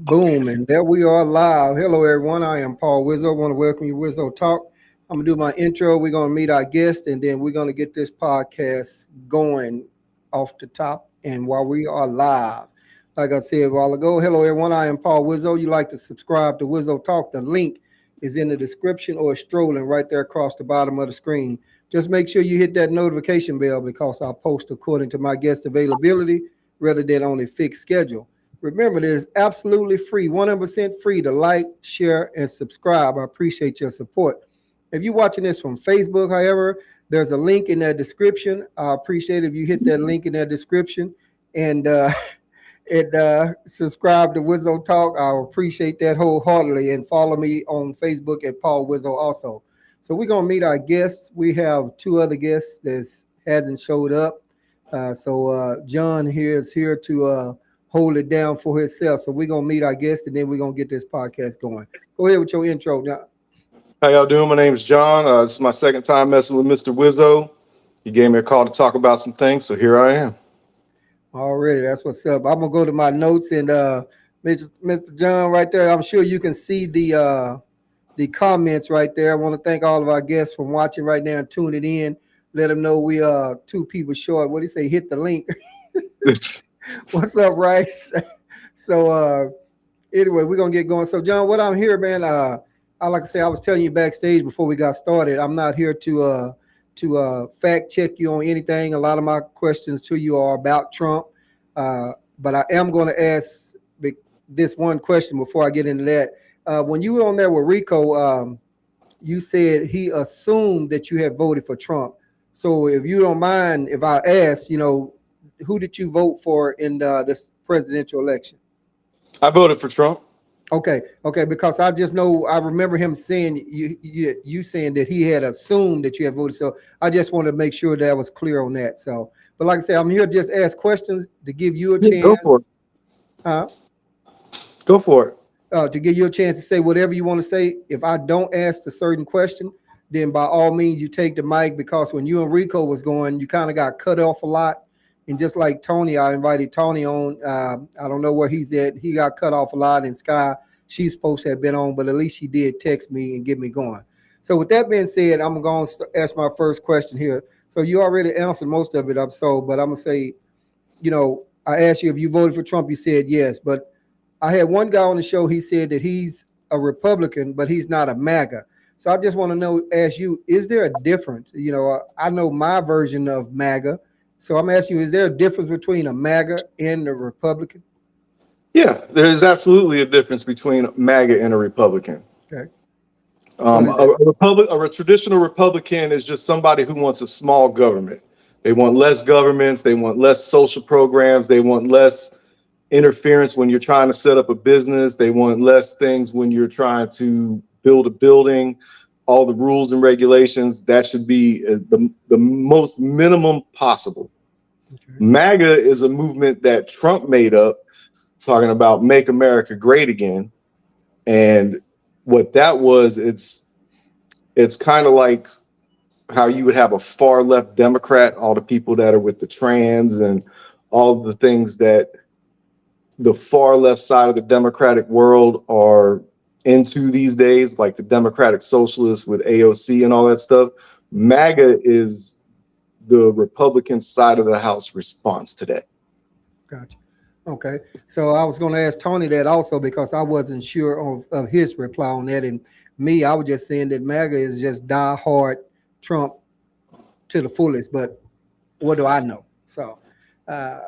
Boom, and there we are live. Hello, everyone. I am Paul Wizzo. I want to welcome you to Wizzo Talk. I'm going to do my intro. We're going to meet our guest, and then we're going to get this podcast going off the top. And while we are live, like I said a while ago, hello, everyone. I am Paul Wizzo. You like to subscribe to Wizzo Talk? The link is in the description or strolling right there across the bottom of the screen. Just make sure you hit that notification bell because I'll post according to my guest availability rather than on a fixed schedule. Remember, it is absolutely free, 100% free to like, share, and subscribe. I appreciate your support. If you're watching this from Facebook, however, there's a link in that description. I appreciate if you hit that link in that description and subscribe to Wizzo Talk. I appreciate that wholeheartedly. And follow me on Facebook at Paul Wizzo also. So we're going to meet our guests. We have two other guests that hasn't showed up. John here is here to hold it down for himself. So we're gonna meet our guest and then we're gonna get this podcast going. Go ahead with your intro, John. How y'all doing? My name is John. This is my second time messing with Mr. Wizzo. He gave me a call to talk about some things, so here I am. Already, that's what's up. I'm gonna go to my notes and Mr. John right there. I'm sure you can see the comments right there. I want to thank all of our guests for watching right now and tuning in. Let them know we are two people short. What do you say? Hit the link. What's up, Rice? Anyway, we're gonna get going. So, John, what I'm here, man, I like to say I was telling you backstage before we got started. I'm not here to fact check you on anything. A lot of my questions to you are about Trump, but I am going to ask this one question before I get into that. When you were on there with Rico, you said he assumed that you had voted for Trump. So, if you don't mind, if I ask, who did you vote for in this presidential election? I voted for Trump. Okay, because I just know I remember him saying you saying that he had assumed that you had voted. So I just wanted to make sure that I was clear on that. So, but like I said, I'm here to just ask questions to give you a chance. Go for it. Go for it. To give you a chance to say whatever you want to say. If I don't ask a certain question, then by all means you take the mic, because when you and Rico was going, you kind of got cut off a lot. And just like Tony, I invited Tony on. I don't know where he's at. He got cut off a lot. And Sky, she's supposed to have been on, but at least she did text me and get me going. So with that being said, I'm going to ask my first question here. So you already answered most of it up. But I'm going to say, I asked you if you voted for Trump. You said yes. But I had one guy on the show. He said that he's a Republican, but he's not a MAGA. So I just want to ask you, is there a difference? I know my version of MAGA. So I'm asking you, is there a difference between a MAGA and a Republican? Yeah, there's absolutely a difference between MAGA and a Republican. Okay. A traditional Republican is just somebody who wants a small government. They want less governments. They want less social programs. They want less interference when you're trying to set up a business. They want less things when you're trying to build a building. All the rules and regulations, that should be the most minimum possible. Okay. MAGA is a movement that Trump made up, talking about make America great again. And what that was, it's kind of like how you would have a far left Democrat, all the people that are with the trans and all the things that the far left side of the Democratic world are into these days, like the Democratic Socialists with AOC and all that stuff. MAGA is the Republican side of the House response to that. Gotcha. Okay. So I was going to ask Tony that also, because I wasn't sure of his reply on that. And me, I was just saying that MAGA is just die hard Trump to the fullest. But what do I know? So, yeah,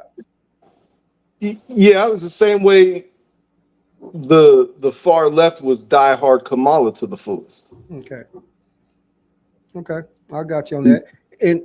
it was the same way. The far left was diehard Kamala to the fullest. Okay, I got you on that. And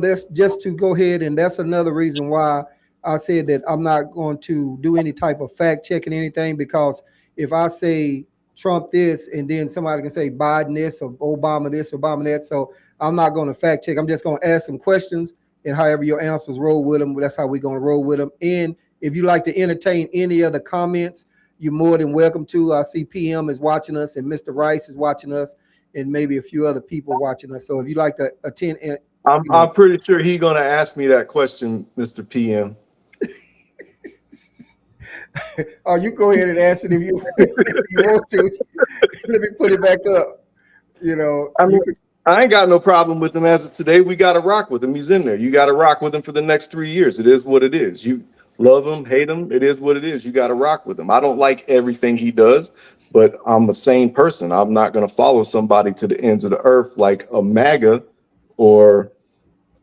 that's just to go ahead, and that's another reason why I said that I'm not going to do any type of fact checking anything, because if I say Trump this and then somebody can say Biden this or Obama this or Obama that, so I'm not going to fact check. I'm just going to ask some questions, and however your answers roll with them, that's how we're going to roll with them. And if you like to entertain any other comments, you're more than welcome to. I see PM is watching us, and Mr. Rice is watching us, and maybe a few other people watching us. So if you like to attend, I'm pretty sure he's going to ask me that question, Mr. PM. Oh, you go ahead and answer it if you if you want to. Let me put it back up. You know, I you mean, could. I ain't got no problem with him as of today. We got to rock with him. He's in there. You got to rock with him for the next 3 years. It is what it is. You love him, hate him. It is what it is. You got to rock with him. I don't like everything he does, but I'm a sane person. I'm not going to follow somebody to the ends of the earth like a MAGA or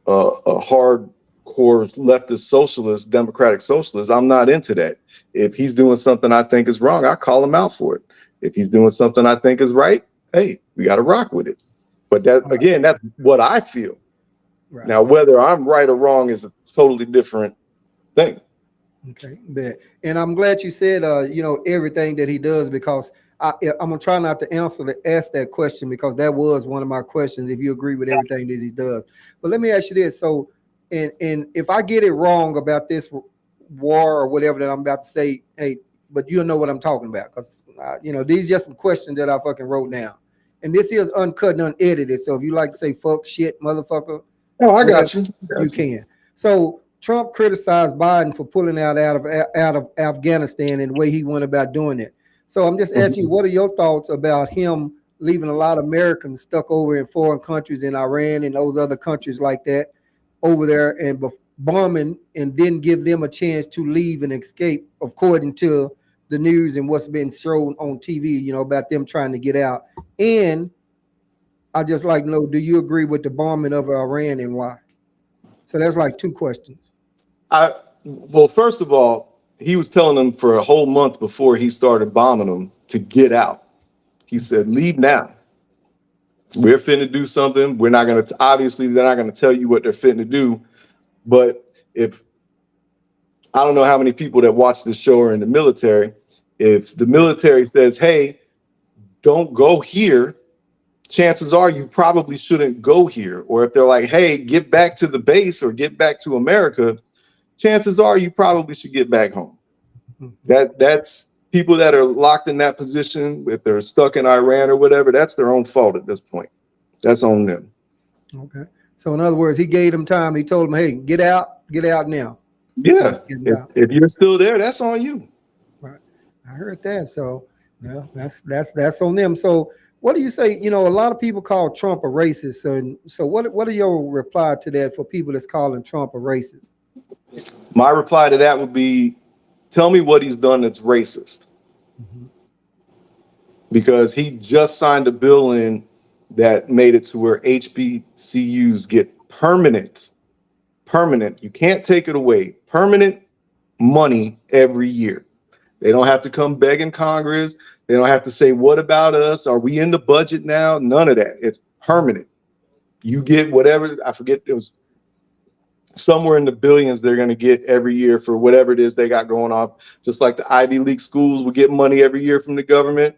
a hardcore leftist socialist, democratic socialist. I'm not into that. If he's doing something I think is wrong, I call him out for it. If he's doing something I think is right, hey, we got to rock with it. But that again, that's what I feel. Right. Now, whether I'm right or wrong is a totally different thing. Okay, bet. And I'm glad you said, you know, everything that he does because I'm gonna try not to ask that question because that was one of my questions. If you agree with everything that he does, but let me ask you this: so, and if I get it wrong about this war or whatever that I'm about to say, hey, but you'll know what I'm talking about because you know these just some questions that I fucking wrote down, and this is uncut and unedited. So if you like to say fuck, shit, motherfucker, Oh, I whatever, got you. you can. So Trump criticized Biden for pulling out of Afghanistan and the way he went about doing it. So I'm just asking you, what are your thoughts about him leaving a lot of Americans stuck over in foreign countries in Iran and those other countries like that over there and bombing and then give them a chance to leave and escape, according to the news and what's been shown on TV, you know, about them trying to get out. And I just like to know, do you agree with the bombing of Iran and why? So that's like two questions. Well, first of all, he was telling them for a whole month before he started bombing them to get out. He said, leave now. We're finna do something. We're not gonna obviously they're not gonna tell you what they're finna do. But if I don't know how many people that watch this show are in the military, if the military says, hey, don't go here, chances are you probably shouldn't go here. Or if they're like, hey, get back to the base or get back to America, chances are you probably should get back home. That's people that are locked in that position, if they're stuck in Iran or whatever, that's their own fault at this point. That's on them. Okay. So in other words, he gave them time. He told them, hey, get out now. So Yeah. get If, out. if you're still there, that's on you. Right. I heard that. So yeah, that's on them. So what do you say? You know, a lot of people call Trump a racist. So what are your reply to that for people that's calling Trump a racist? My reply to that would be tell me what he's done that's racist. Mm-hmm. Because he just signed a bill in that made it to where HBCUs get permanent, you can't take it away, permanent money every year. They don't have to come begging Congress. They don't have to say, what about us? Are we in the budget now? None of that. It's permanent. You get whatever, I forget, it was somewhere in the billions they're going to get every year for whatever it is they got going on. Just like the Ivy League schools will get money every year from the government.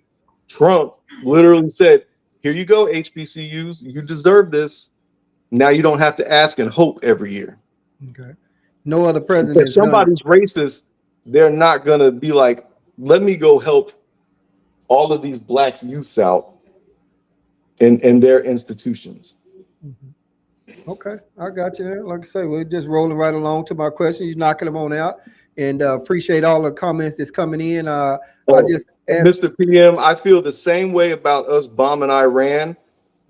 Trump literally said, here you go, HBCUs, you deserve this. Now you don't have to ask and hope every year. Okay. No other president If has done it. somebody's racist, they're not going to be like, let me go help all of these black youths out in their institutions. Mhm. Okay, I got you there. Like I say, we're just rolling right along to my question. You're knocking them on out, and appreciate all the comments that's coming in. I Oh, just asked. Mr. PM, I feel the same way about us bombing Iran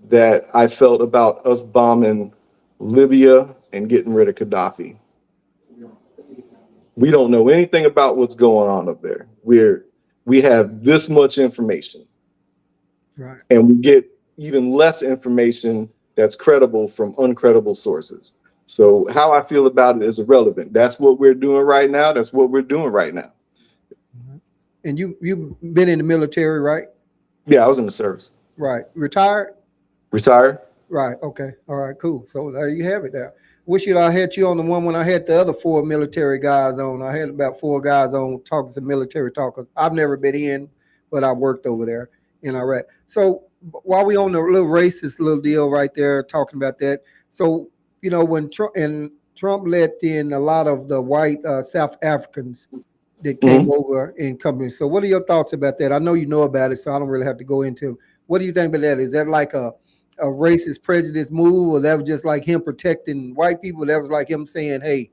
that I felt about us bombing Libya and getting rid of Gaddafi. We don't know anything about what's going on up there. We have this much information, Right. and we get even less information that's credible from uncredible sources. So how I feel about it is irrelevant. That's what we're doing right now. That's what we're doing right now. And you've been in the military, right? Yeah, I was in the service. Right. Retired? Retired. Right. Okay. All right. Cool. So there you have it. There. Wish I had you on the one when I had the other four military guys on. I had about four guys on talking some military talk. 'Cause I've never been in, but I worked over there in Iraq. So while we on the little racist little deal right there, talking about that. So you know when Trump let in a lot of the white South Africans that came Mhm. over in companies. So what are your thoughts about that? I know you know about it, so I don't really have to go into. What do you think about that? Is that like a racist prejudice move, or that was just like him protecting white people? That was like him saying, "Hey,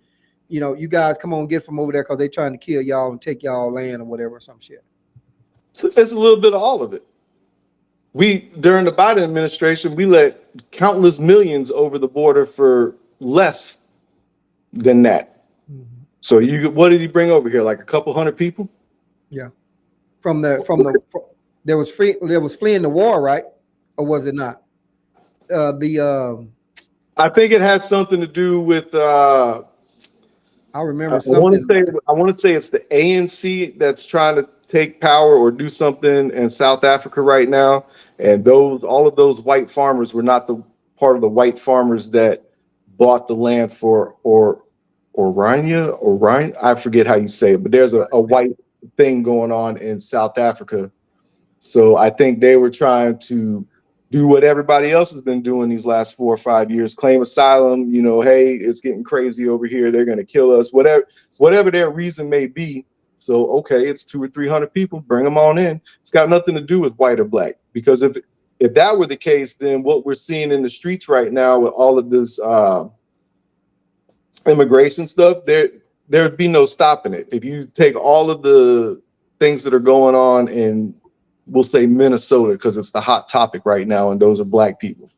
you guys come on, get from over there because they trying to kill y'all and take y'all land or whatever or some shit. So it's a little bit of all of it. During the Biden administration, we let countless millions over the border for less than that. Mm-hmm. So what did he bring over here? Like a couple hundred people? Yeah. There was fleeing the war, right? Or was it not? I think it had something to do with I remember I something. want to say it's the ANC that's trying to take power or do something in South Africa right now. And all of those white farmers were not the part of the white farmers that bought the land for Orion. I forget how you say it, but there's a white thing going on in South Africa. So I think they were trying to do what everybody else has been doing these last 4 or 5 years, claim asylum, hey, it's getting crazy over here. They're going to kill us, whatever their reason may be. So, okay, it's 200 or 300 people, bring them on in. It's got nothing to do with white or black, because if that were the case, then what we're seeing in the streets right now with all of this immigration stuff, there'd be no stopping it. If you take all of the things that are going on in, we'll say Minnesota, because it's the hot topic right now, and those are black people.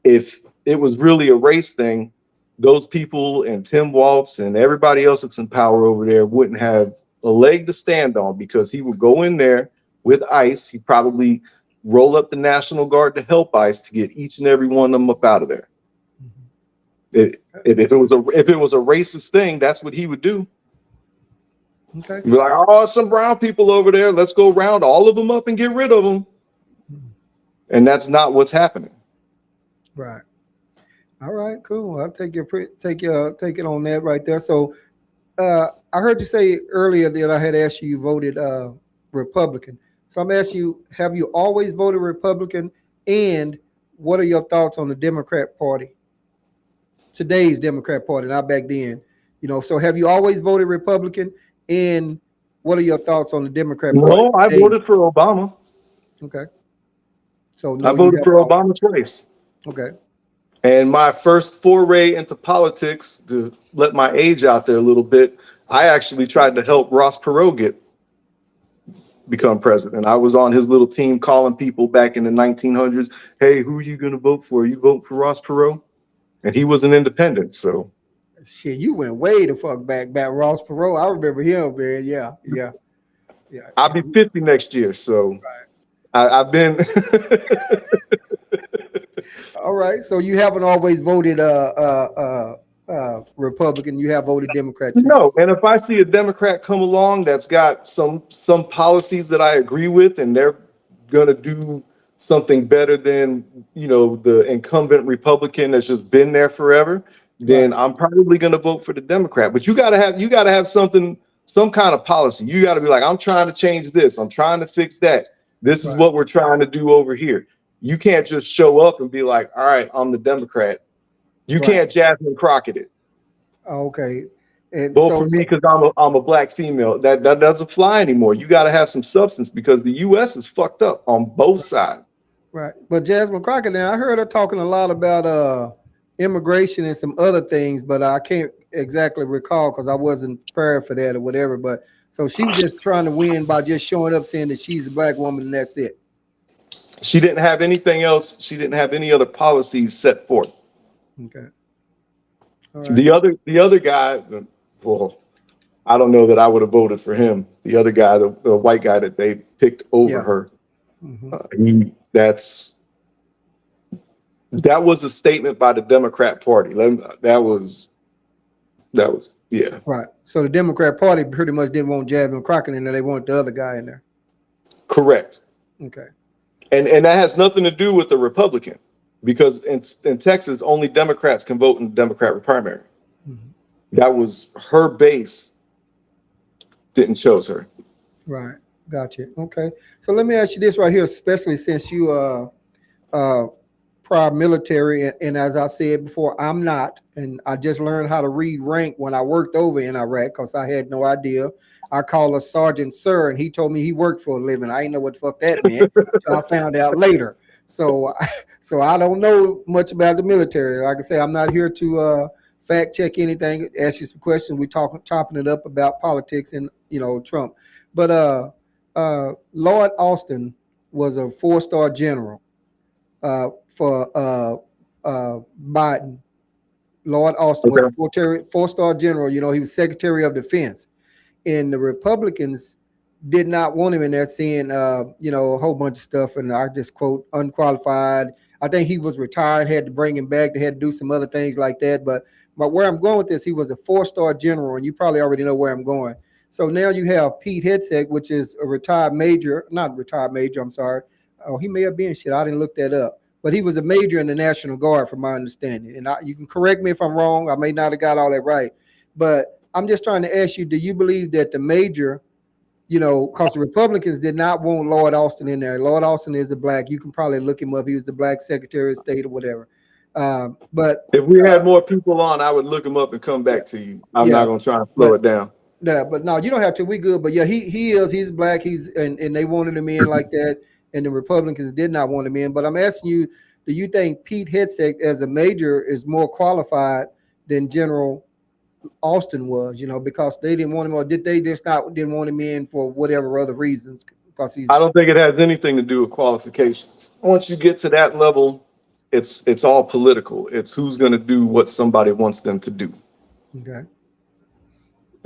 If it was really a race thing, those people and Tim Walz and everybody else that's in power over there wouldn't have a leg to stand on, because he would go in there with ICE. He'd probably roll up the National Guard to help ICE to get each and every one of them up out of there. If it was a racist thing, that's what he would do. Okay. You're like, oh, some brown people over there. Let's go round all of them up and get rid of them. And that's not what's happening. Right. All right. Cool. I'll take it on that right there. So, I heard you say earlier that I had asked you voted Republican. So I'm asking you, have you always voted Republican? And what are your thoughts on the Democrat Party? Today's Democrat Party, not back then. So have you always voted Republican? And what are your thoughts on the Democrat Party? No, I voted for Obama. Okay. So no, I voted for Obama twice. Okay. And my first foray into politics, to let my age out there a little bit, I actually tried to help Ross Perot become president. I was on his little team calling people back in the 1900s. Hey, who are you going to vote for? You vote for Ross Perot? And he was an independent, so. Shit, you went way the fuck back Ross Perot. I remember him, man. Yeah. I'll be 50 next year, so right. I've been. All right, so you haven't always voted Republican. You have voted Democrat too. No, and if I see a Democrat come along that's got some policies that I agree with, and they're gonna do something better than the incumbent Republican that's just been there forever, then right. I'm probably gonna vote for the Democrat. But you gotta have something, some kind of policy. You gotta be like, I'm trying to change this, I'm trying to fix that. This is what we're trying to do over here. You can't just show up and be like, all right, I'm the Democrat. You can't Jasmine Crockett it. Okay. And vote for me because I'm a black female. That doesn't fly anymore. You got to have some substance, because the U.S. is fucked up on both sides. Right. But Jasmine Crockett, now I heard her talking a lot about immigration and some other things, but I can't exactly recall because I wasn't prepared for that or whatever. But so she was just trying to win by just showing up saying that she's a black woman and that's it. She didn't have anything else. She didn't have any other policies set forth. Okay. Right. The other guy, well, I don't know that I would have voted for him. The other guy, the white guy that they picked over her, that was a statement by the Democrat Party. That was yeah. Right. So the Democrat Party pretty much didn't want Jasmine Crockett in there. They wanted the other guy in there. Correct. Okay. And that has nothing to do with the Republican, because in Texas, only Democrats can vote in the Democrat primary. That was her base. Didn't chose her. Right. Gotcha. Okay. So let me ask you this right here, especially since you are prior military, and as I said before, I'm not, and I just learned how to read rank when I worked over in Iraq because I had no idea. I called a sergeant sir, and he told me he worked for a living. I didn't know what the fuck that meant. So I found out later. So I don't know much about the military. Like I say, I'm not here to fact check anything, ask you some questions. We topping it up about politics and Trump. But Lord Austin was a 4-star general for Biden. Lord Austin was Okay. a 4-star general. He was Secretary of Defense, and the Republicans did not want him in there, saying a whole bunch of stuff. And I just quote unqualified. I think he was retired, had to bring him back. They had to do some other things like that. But where I'm going with this, he was a 4-star general, and you probably already know where I'm going. So now you have Pete Hegseth, which is a retired major, not retired major. I'm sorry. Oh, he may have been shit. I didn't look that up. But he was a major in the National Guard, from my understanding. And you can correct me if I'm wrong. I may not have got all that right. But I'm just trying to ask you, do you believe that the major, because the Republicans did not want Lord Austin in there. Lord Austin is the black. You can probably look him up. He was the black Secretary of State or whatever. But If we had more people on, I would look them up and come yeah, back to you. I'm yeah, not going to try and slow but it down. yeah, but no, you don't have to. We good. But yeah, he's black. And they wanted him in like that, and the Republicans did not want him in. But I'm asking you, do you think Pete Hegseth as a major is more qualified than General Austin was? Because they didn't want him, or did they just not didn't want him in for whatever other reasons? Because he's I don't think it has anything to do with qualifications. Once you get to that level, it's all political. It's who's going to do what somebody wants them to do. okay.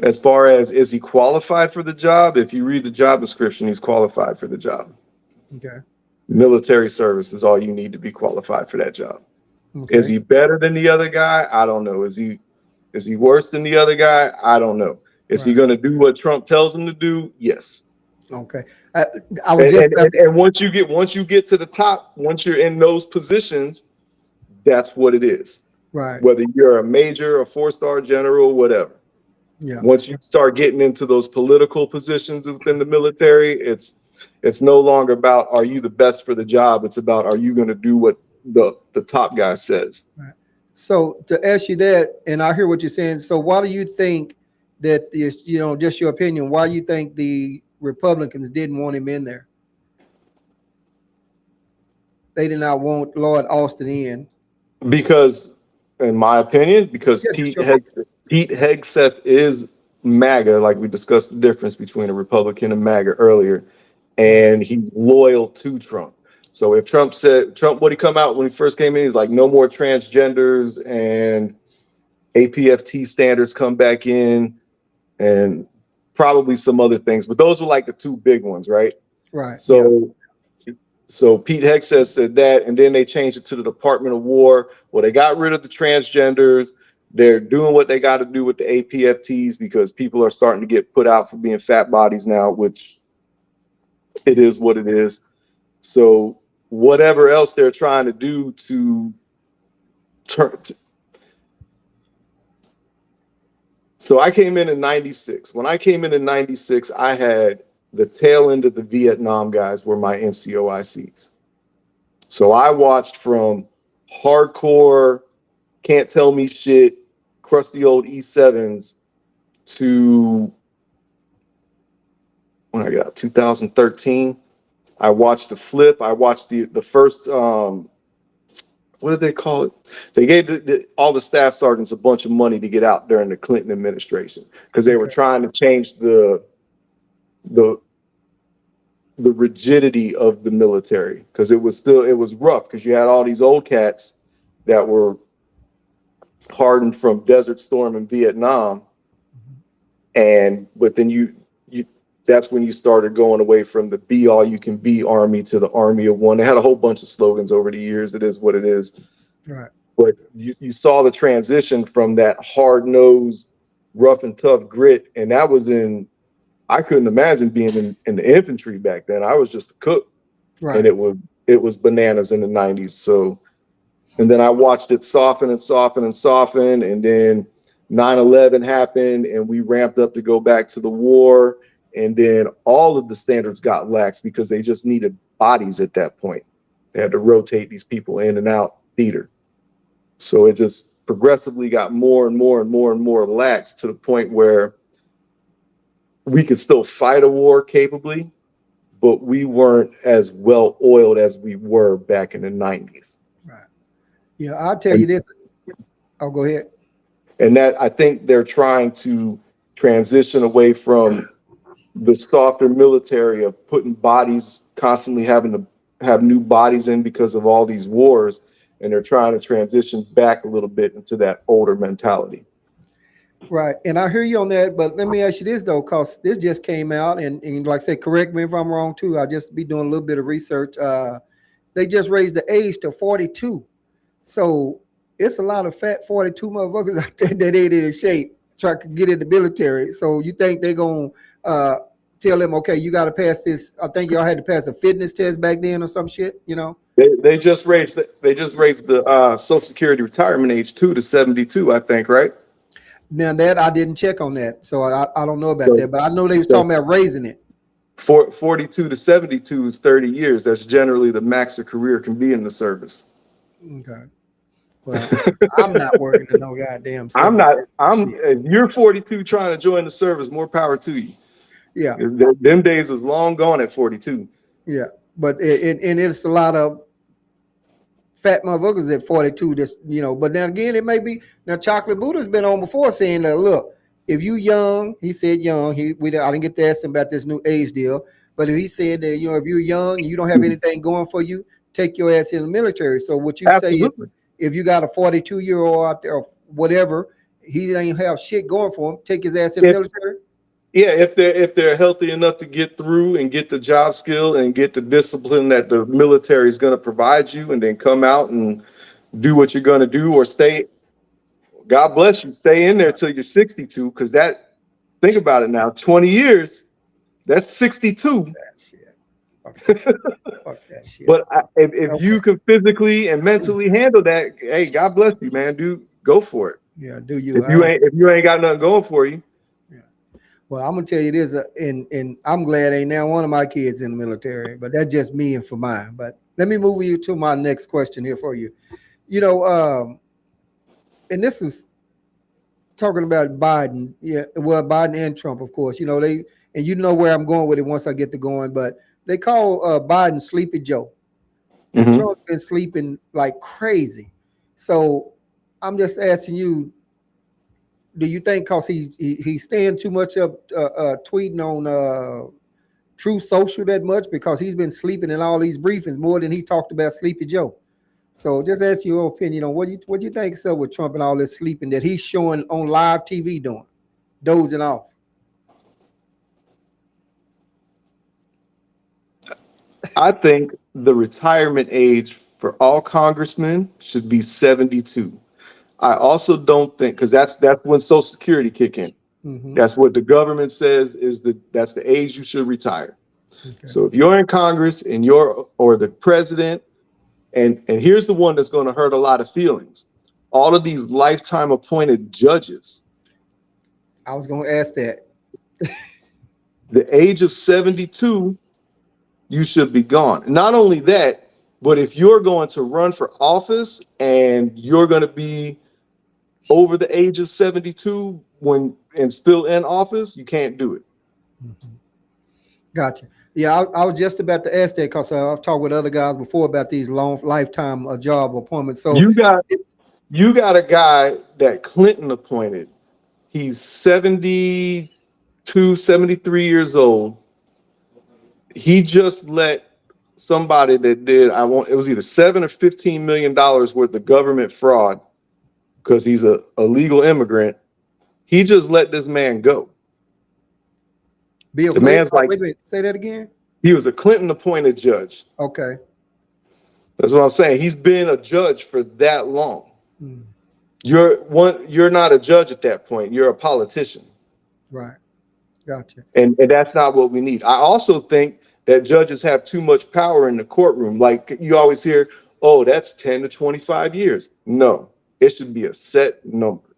As far as is he qualified for the job? If you read the job description, he's qualified for the job. Okay. Military service is all you need to be qualified for that job. Okay. Is he better than the other guy? I don't know. Is he worse than the other guy? I don't know. Is he Right. going to do what Trump tells him to do? Yes. Okay. I was just And once you get to the top, once you're in those positions, that's what it is. right. Whether you're a major, a 4-star general, whatever. Yeah. Once you start getting into those political positions within the military, it's no longer about are you the best for the job. It's about are you going to do what the top guy says. Right. So to ask you that, and I hear what you're saying. So why do you think that this, just your opinion, why you think the Republicans didn't want him in there? They did not want Lord Austin in. Because, in my opinion, because Yeah, Pete Hegseth is MAGA, like we discussed the difference between a Republican and MAGA earlier, and he's loyal to Trump. So if Trump, what he come out when he first came in, he's like, no more transgenders and APFT standards come back in, and probably some other things, but those were like the two big ones, right? Right. So Pete Hegseth said that, and then they changed it to the Department of War. Well, they got rid of the transgenders. They're doing what they got to do with the APFTs because people are starting to get put out for being fat bodies now, which it is what it is. So whatever else they're trying to do to turn. So I came in 96. When I came in 96, I had the tail end of the Vietnam guys were my NCOICs. So I watched from hardcore, can't tell me shit, crusty old E7s to when I got 2013. I watched the flip. I watched the first, what did they call it? They gave all the staff sergeants a bunch of money to get out during the Clinton administration because they were trying to change the rigidity of the military because it was rough because you had all these old cats that were hardened from Desert Storm in Vietnam, but then you that's when you started going away from the be all you can be army to the army of one. They had a whole bunch of slogans over the years. It is what it is. Right. But you saw the transition from that hard nosed, rough and tough grit, and that was I couldn't imagine being in the infantry back then. I was just a cook, Right. and it was bananas in the 90s. So, and then I watched it soften and soften and soften, and then 9/11 happened, and we ramped up to go back to the war, and then all of the standards got lax because they just needed bodies at that point. They had to rotate these people in and out theater. So it just progressively got more and more and more and more lax to the point where we could still fight a war capably, but we weren't as well oiled as we were back in the 90s. Right. Yeah, I'll tell you this. Oh, go ahead. And that, I think they're trying to transition away from the softer military of putting bodies, constantly having to have new bodies in because of all these wars. And they're trying to transition back a little bit into that older mentality. Right. And I hear you on that, but let me ask you this though, because this just came out, and like I said, correct me if I'm wrong too. I'll just be doing a little bit of research. They just raised the age to 42. So it's a lot of fat 42 motherfuckers out there that ain't in shape trying to get in the military. So you think they're gonna tell them, okay, you gotta pass this. I think y'all had to pass a fitness test back then or some shit, you know? They just raised the Social Security retirement age to 72, I think, right? Now that I didn't check on that. So I don't know about So, that, but I know they was so talking about raising it. 42 to 72 is 30 years. That's generally the max a career can be in the service. Okay. Well, I'm not working in no goddamn I'm 70. not, I'm, Shit. if you're 42 trying to join the service, more power to you. Yeah. Them days is long gone at 42. Yeah. But and it's a lot of fat motherfuckers at 42. Just but then again, it may be now. Chocolate Buddha's been on before saying that. Look, if you young, he said young. I didn't get to ask him about this new age deal, but he said that if you're young, you don't have anything going for you, take your ass in the military. So what you say if you got a 42-year-old out there or whatever, he ain't have shit going for him, take his ass in the military? Yeah, if they're healthy enough to get through and get the job skill and get the discipline that the military is going to provide you, and then come out and do what you're going to do, or stay. God bless you. Stay in there till you're 62, because think about it now. 20 years, that's 62. That shit. Fuck that shit. But if you can physically and mentally handle that, hey, God bless you, man. Dude, go for it. Yeah, do you? If you ain't got nothing going for you. Well, I'm gonna tell you this, and I'm glad ain't now one of my kids in the military, but that's just me and for mine. But let me move you to my next question here for you. And this was talking about Biden. Yeah, well, Biden and Trump, of course. They and where I'm going with it once I get to going, but they call Biden Sleepy Joe, and Mm-hmm. Trump been sleeping like crazy. So I'm just asking you, do you think because he's staying too much up tweeting on True Social that much because he's been sleeping in all these briefings more than he talked about Sleepy Joe? So just ask your opinion on what you think so with Trump and all this sleeping that he's showing on live TV doing, dozing off. I think the retirement age for all congressmen should be 72. I also don't think, because that's when Social Security kick in. Mm-hmm. That's what the government says that's the age you should retire. Okay. So if you're in Congress and or the president, and here's the one that's going to hurt a lot of feelings. All of these lifetime appointed judges. I was going to ask that. The age of 72, you should be gone. Not only that, but if you're going to run for office and you're going to be over the age of 72 and still in office, you can't do it. Mm-hmm. Gotcha. Yeah, I was just about to ask that because I've talked with other guys before about these long lifetime job appointments. So you got a guy that Clinton appointed. He's 72, 73 years old. He just let somebody that did, it was either $7 or $15 million worth of government fraud, because he's a legal immigrant. He just let this man go. Bill the Clinton? man's like, wait, say that again. He was a Clinton appointed judge. Okay. That's what I'm saying. He's been a judge for that long. Hmm. You're not a judge at that point. You're a politician. Right. Gotcha. And that's not what we need. I also think that judges have too much power in the courtroom. Like you always hear, oh, that's 10 to 25 years. No, it should be a set number.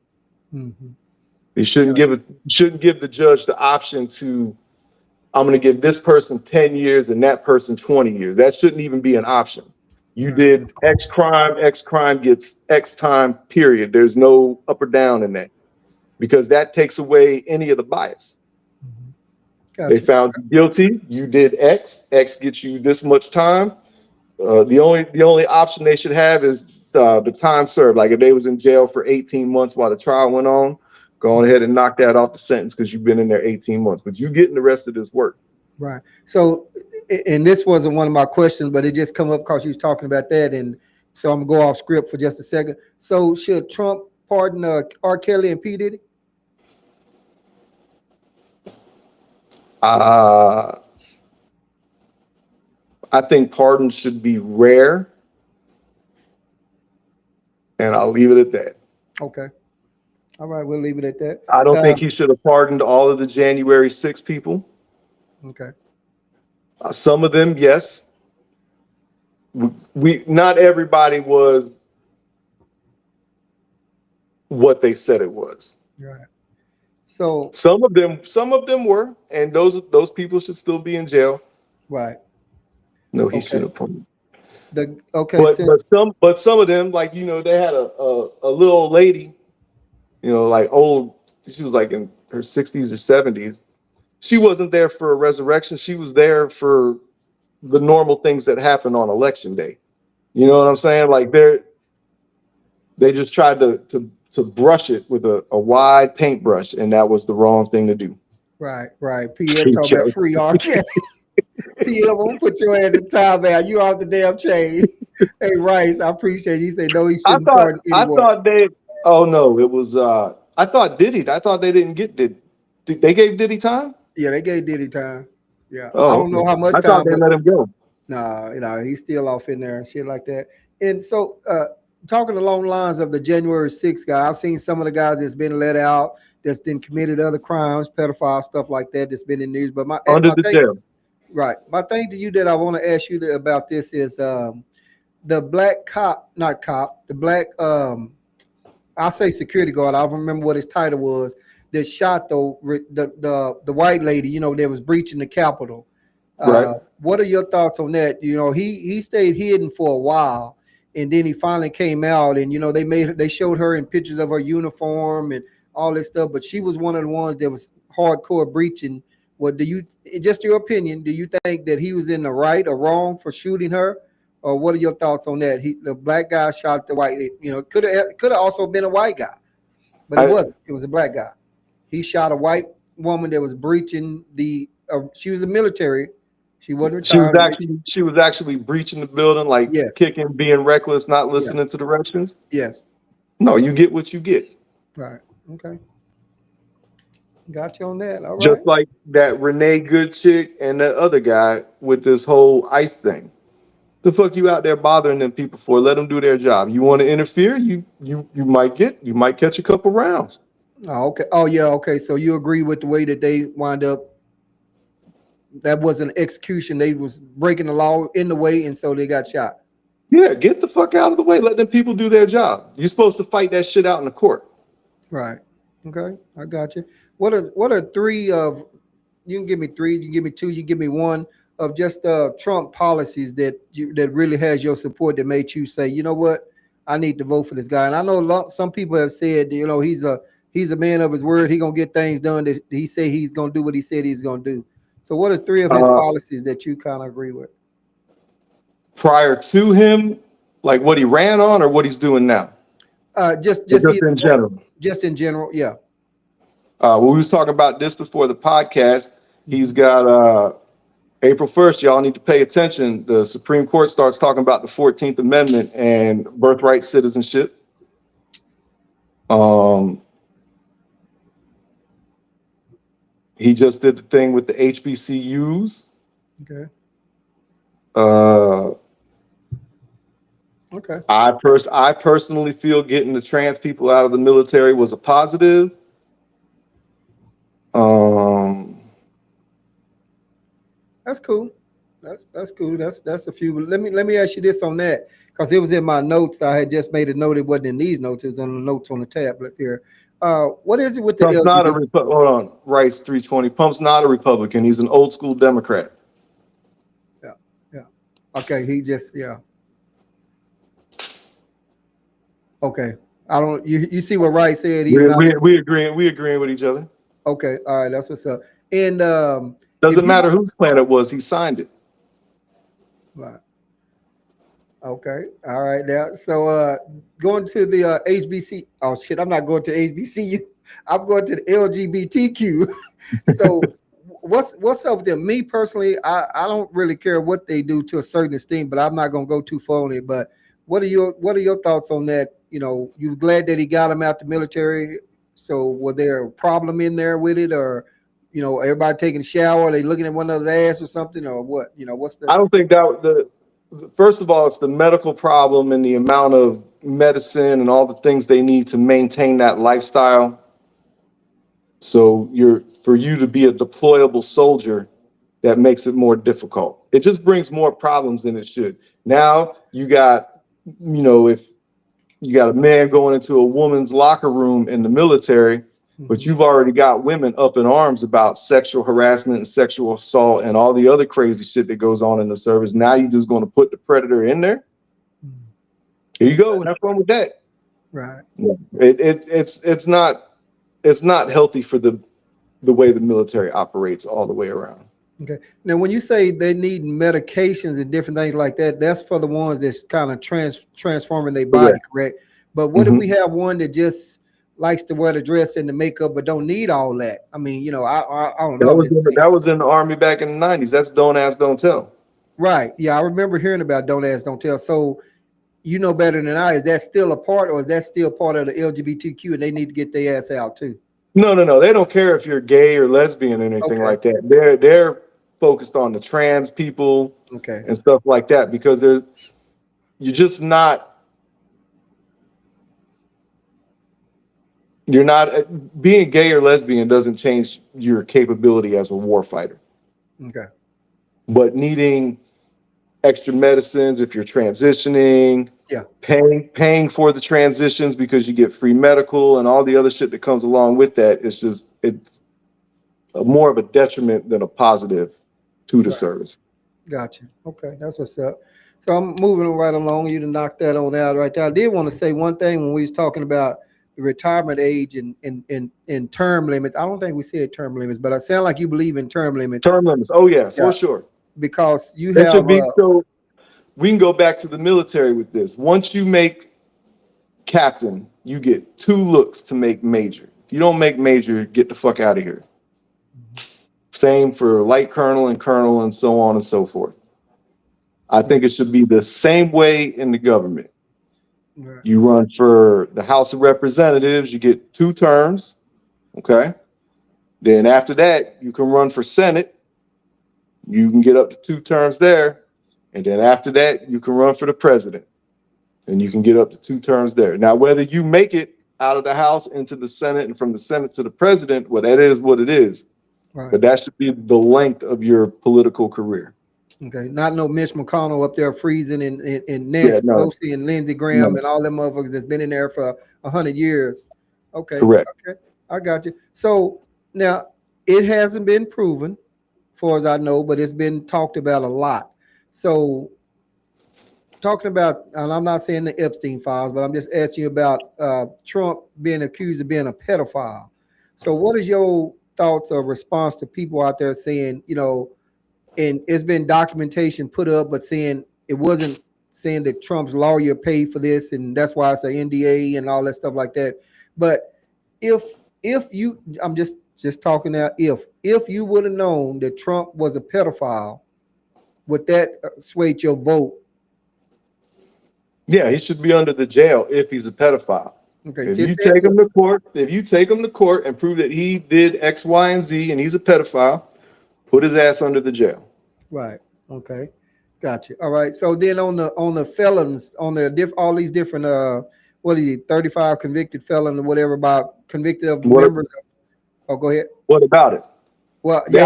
Mm-hmm. You shouldn't give the judge the option to, I'm going to give this person 10 years and that person 20 years. That shouldn't even be an option. You did X crime gets X time, period. There's no up or down in that, because that takes away any of the bias. Mm-hmm. Gotcha. They found you guilty. You did X. X gets you this much time. The only option they should have is the time served. Like if they was in jail for 18 months while the trial went on, go on ahead and knock that off the sentence because you've been in there 18 months. But you getting the rest of this work. Right. So, and this wasn't one of my questions, but it just come up because you was talking about that, and so I'm gonna go off script for just a second. So, should Trump pardon R. Kelly and P. Diddy? I think pardons should be rare, and I'll leave it at that. Okay. All right, we'll leave it at that. I don't think he should have pardoned all of the January 6 people. Okay. Some of them, yes. We not everybody was what they said it was. Right. So some of them were, and those people should still be in jail. Right. No, he should have pardoned. But some of them, like they had a little old lady, like old. She was like in her 60s or 70s. She wasn't there for a resurrection. She was there for the normal things that happen on election day. You know what I'm saying? Like they just tried to brush it with a wide paintbrush, and that was the wrong thing to do. Right. PM talking about free R. Kelly. PM, I'm gonna put your ass in time, man. You off the damn chain. Hey, Rice, I appreciate you. Say no, he shouldn't pardon anyone. I thought they. Oh no, it was. I thought Diddy. I thought they didn't get Diddy. They gave Diddy time. Yeah, they gave Diddy time. Yeah, oh, I don't know how much I time. Thought they let him go. Nah, he's still off in there and shit like that. And so, talking along the lines of the January 6th guy, I've seen some of the guys that's been let out, that's been committed other crimes, pedophile stuff like that, that's been in news. But under the jail. Right. My thing to you that I want to ask you about this is the black cop, not cop, the black I'll say security guard. I don't remember what his title was. That shot the white lady, that was breaching the Capitol. Right. What are your thoughts on that? He stayed hidden for a while, and then he finally came out, and they showed her in pictures of her uniform and all this stuff. But she was one of the ones that was hardcore breaching. What do you? Just your opinion? Do you think that he was in the right or wrong for shooting her, or what are your thoughts on that? The black guy shot the white. Could have also been a white guy, but it wasn't. It was a black guy. He shot a white woman that was breaching the. She was a military. She wasn't retired. She was actually breaching the building, like kicking, being reckless, not listening to directions. Yes. No, you get what you get. Right. Okay. Got you on that. All right. Just like that Renee Good chick and that other guy with this whole ICE thing. The fuck you out there bothering them people for? Let them do their job. You want to interfere? You might catch a couple rounds. Oh, okay. Oh, yeah. Okay. So you agree with the way that they wind up? That wasn't execution. They was breaking the law in the way, and so they got shot. Yeah, get the fuck out of the way. Let them people do their job. You're supposed to fight that shit out in the court. Right. Okay. I got you. What are three of? You can give me three. You can give me two. You can give me one of just Trump policies that really has your support that made you say, you know what, I need to vote for this guy. And I know some people have said, he's a man of his word. He gonna get things done that he say he's gonna do what he said he's gonna do. So what are three of his policies that you kind of agree with? Prior to him, like what he ran on or what he's doing now? Just in general. Just in general, yeah. We was talking about this before the podcast. He's got April 1st, y'all need to pay attention. The Supreme Court starts talking about the 14th Amendment and birthright citizenship. He just did the thing with the HBCUs. Okay. Okay. I personally feel getting the trans people out of the military was a positive. That's cool. That's cool. That's a few. Let me ask you this on that, because it was in my notes. I had just made a note. It wasn't in these notes. It was on the notes on the tablet here. What is it with the Pump's not a hold on, Rice 320. Pump's not a Republican. He's an old school Democrat. Yeah. Okay, he just Okay. I don't you see what Rice said? We agreeing with each other. Okay, all right, that's what's up. And doesn't matter whose plan it was, he signed it. Right. Okay. All right. Now, so going to the HBC. Oh shit! I'm not going to HBCU. I'm going to the LGBTQ. So what's up with them? Me personally, I don't really care what they do to a certain extent, but I'm not gonna go too far on it. But what are your thoughts on that? You glad that he got him out the military? So was there a problem in there with it, or everybody taking a shower? Are they looking at one another's ass or something, or what? What's the I don't think that first of all, it's the medical problem and the amount of medicine and all the things they need to maintain that lifestyle. So for you to be a deployable soldier, that makes it more difficult. It just brings more problems than it should. Now if you got a man going into a woman's locker room in the military, but you've already got women up in arms about sexual harassment and sexual assault and all the other crazy shit that goes on in the service. Now you're just going to put the predator in there. Here you go. Have fun with that. right? It's not healthy for the way the military operates all the way around. Okay. Now, when you say they need medications and different things like that, that's for the ones that's kind of transforming their body, correct? But what if we have one that just likes to wear the dress and the makeup, but don't need all that? I mean, I don't know. That was in the army back in the 90s. That's don't ask, don't tell. Right. Yeah, I remember hearing about don't ask, don't tell. So you know better than I. Is that still a part, or is that still part of the LGBTQ, and they need to get their ass out too? No. They don't care if you're gay or lesbian or anything like that. They're focused on the trans people and stuff like that, because you're not being gay or lesbian doesn't change your capability as a war fighter. Okay. But needing extra medicines if you're transitioning, paying for the transitions because you get free medical and all the other shit that comes along with that, it's more of a detriment than a positive to the service. Gotcha. Okay, that's what's up. So I'm moving right along. You to knock that on out right there. I did want to say one thing when we was talking about the retirement age and term limits. I don't think we said term limits, but I sound like you believe in term limits. Term limits. Oh yeah, for sure. Because you That have should be so. We can go back to the military with this. Once you make captain, you get 2 looks to make major. If you don't make major, get the fuck out of here. Same for light colonel and so on and so forth. I think it should be the same way in the government. Right. You run for the House of Representatives, you get 2 terms. Okay. Then after that, you can run for Senate. You can get up to 2 terms there. And then after that, you can run for the president. And you can get up to 2 terms there. Now, whether you make it out of the House into the Senate and from the Senate to the president, well, that is what it is. Right. But that should be the length of your political career. Okay, not no Mitch McConnell up there freezing and Nancy Pelosi and Lindsey Graham and all them motherfuckers that's been in there for 100 years. Okay, correct. Okay, I got you. So now it hasn't been proven, far as I know, but it's been talked about a lot. So talking about, and I'm not saying the Epstein files, but I'm just asking you about Trump being accused of being a pedophile. So what is your thoughts or response to people out there saying, and it's been documentation put up, but saying it wasn't, saying that Trump's lawyer paid for this, and that's why it's an NDA and all that stuff like that. But if you, I'm just talking now, if you would have known that Trump was a pedophile, would that sway your vote? Yeah, he should be under the jail if he's a pedophile. Okay, if you take him to court and prove that he did X, Y, and Z and he's a pedophile, put his ass under the jail. Right. Okay. Gotcha. All right. So then on the felons, on the all these different 35 convicted felon or whatever, about convicted of members of, oh, go ahead. What about it? Well, they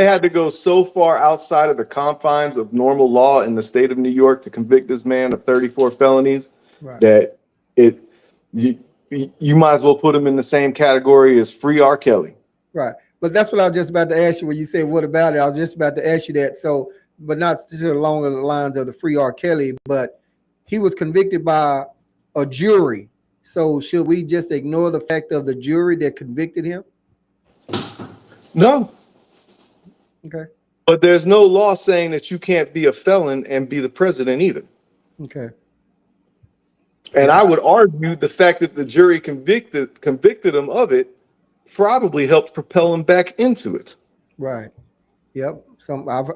had to go so far outside of the confines of normal law in the state of New York to convict this man of 34 felonies that you might as well put him in the same category as Free R. Kelly. Right. But that's what I was just about to ask you when you said, what about it? I was just about to ask you that. So, but not still along the lines of the Free R. Kelly, but he was convicted by a jury. So should we just ignore the fact of the jury that convicted him? No. Okay. But there's no law saying that you can't be a felon and be the president either. Okay. And Yeah. I would argue the fact that the jury convicted him of it probably helped propel him back into it. Right. Yep.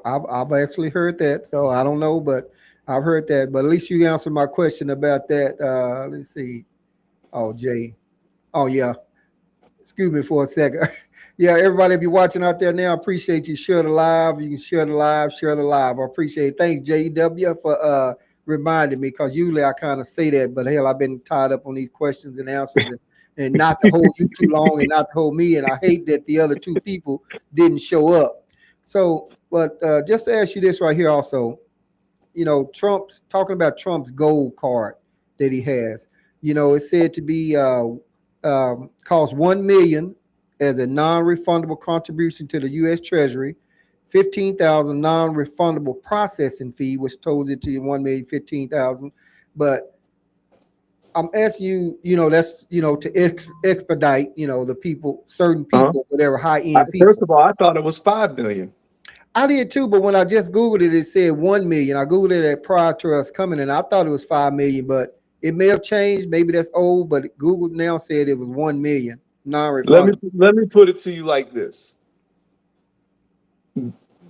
I've actually heard that. So I don't know, but I've heard that. But at least you answered my question about that. Let's see. Oh, Jay. Oh, yeah. Excuse me for a second. Yeah, everybody, if you're watching out there now, I appreciate you. Share the live. You can share the live, share the live. I appreciate it. Thanks, JW, for reminding me, because usually I kind of say that, but hell, I've been tied up on these questions and answers, and not to hold you too long and not to hold me. And I hate that the other two people didn't show up. So, but just to ask you this right here also, Trump's talking about Trump's gold card that he has. It's said to be cost 1 million as a non-refundable contribution to the U.S. Treasury, 15,000 non-refundable processing fee, which totals it to 1,015,000. But I'm asking you, that's to expedite, the people, certain Uh-huh. people, whatever high end First people. of all, I thought it was 5 million. I did too, but when I just Googled it, it said 1 million. I Googled it prior to us coming, and I thought it was 5 million, but it may have changed. Maybe that's old, but Google now said it was 1 million Let me non-refundable. let me put it to you like this: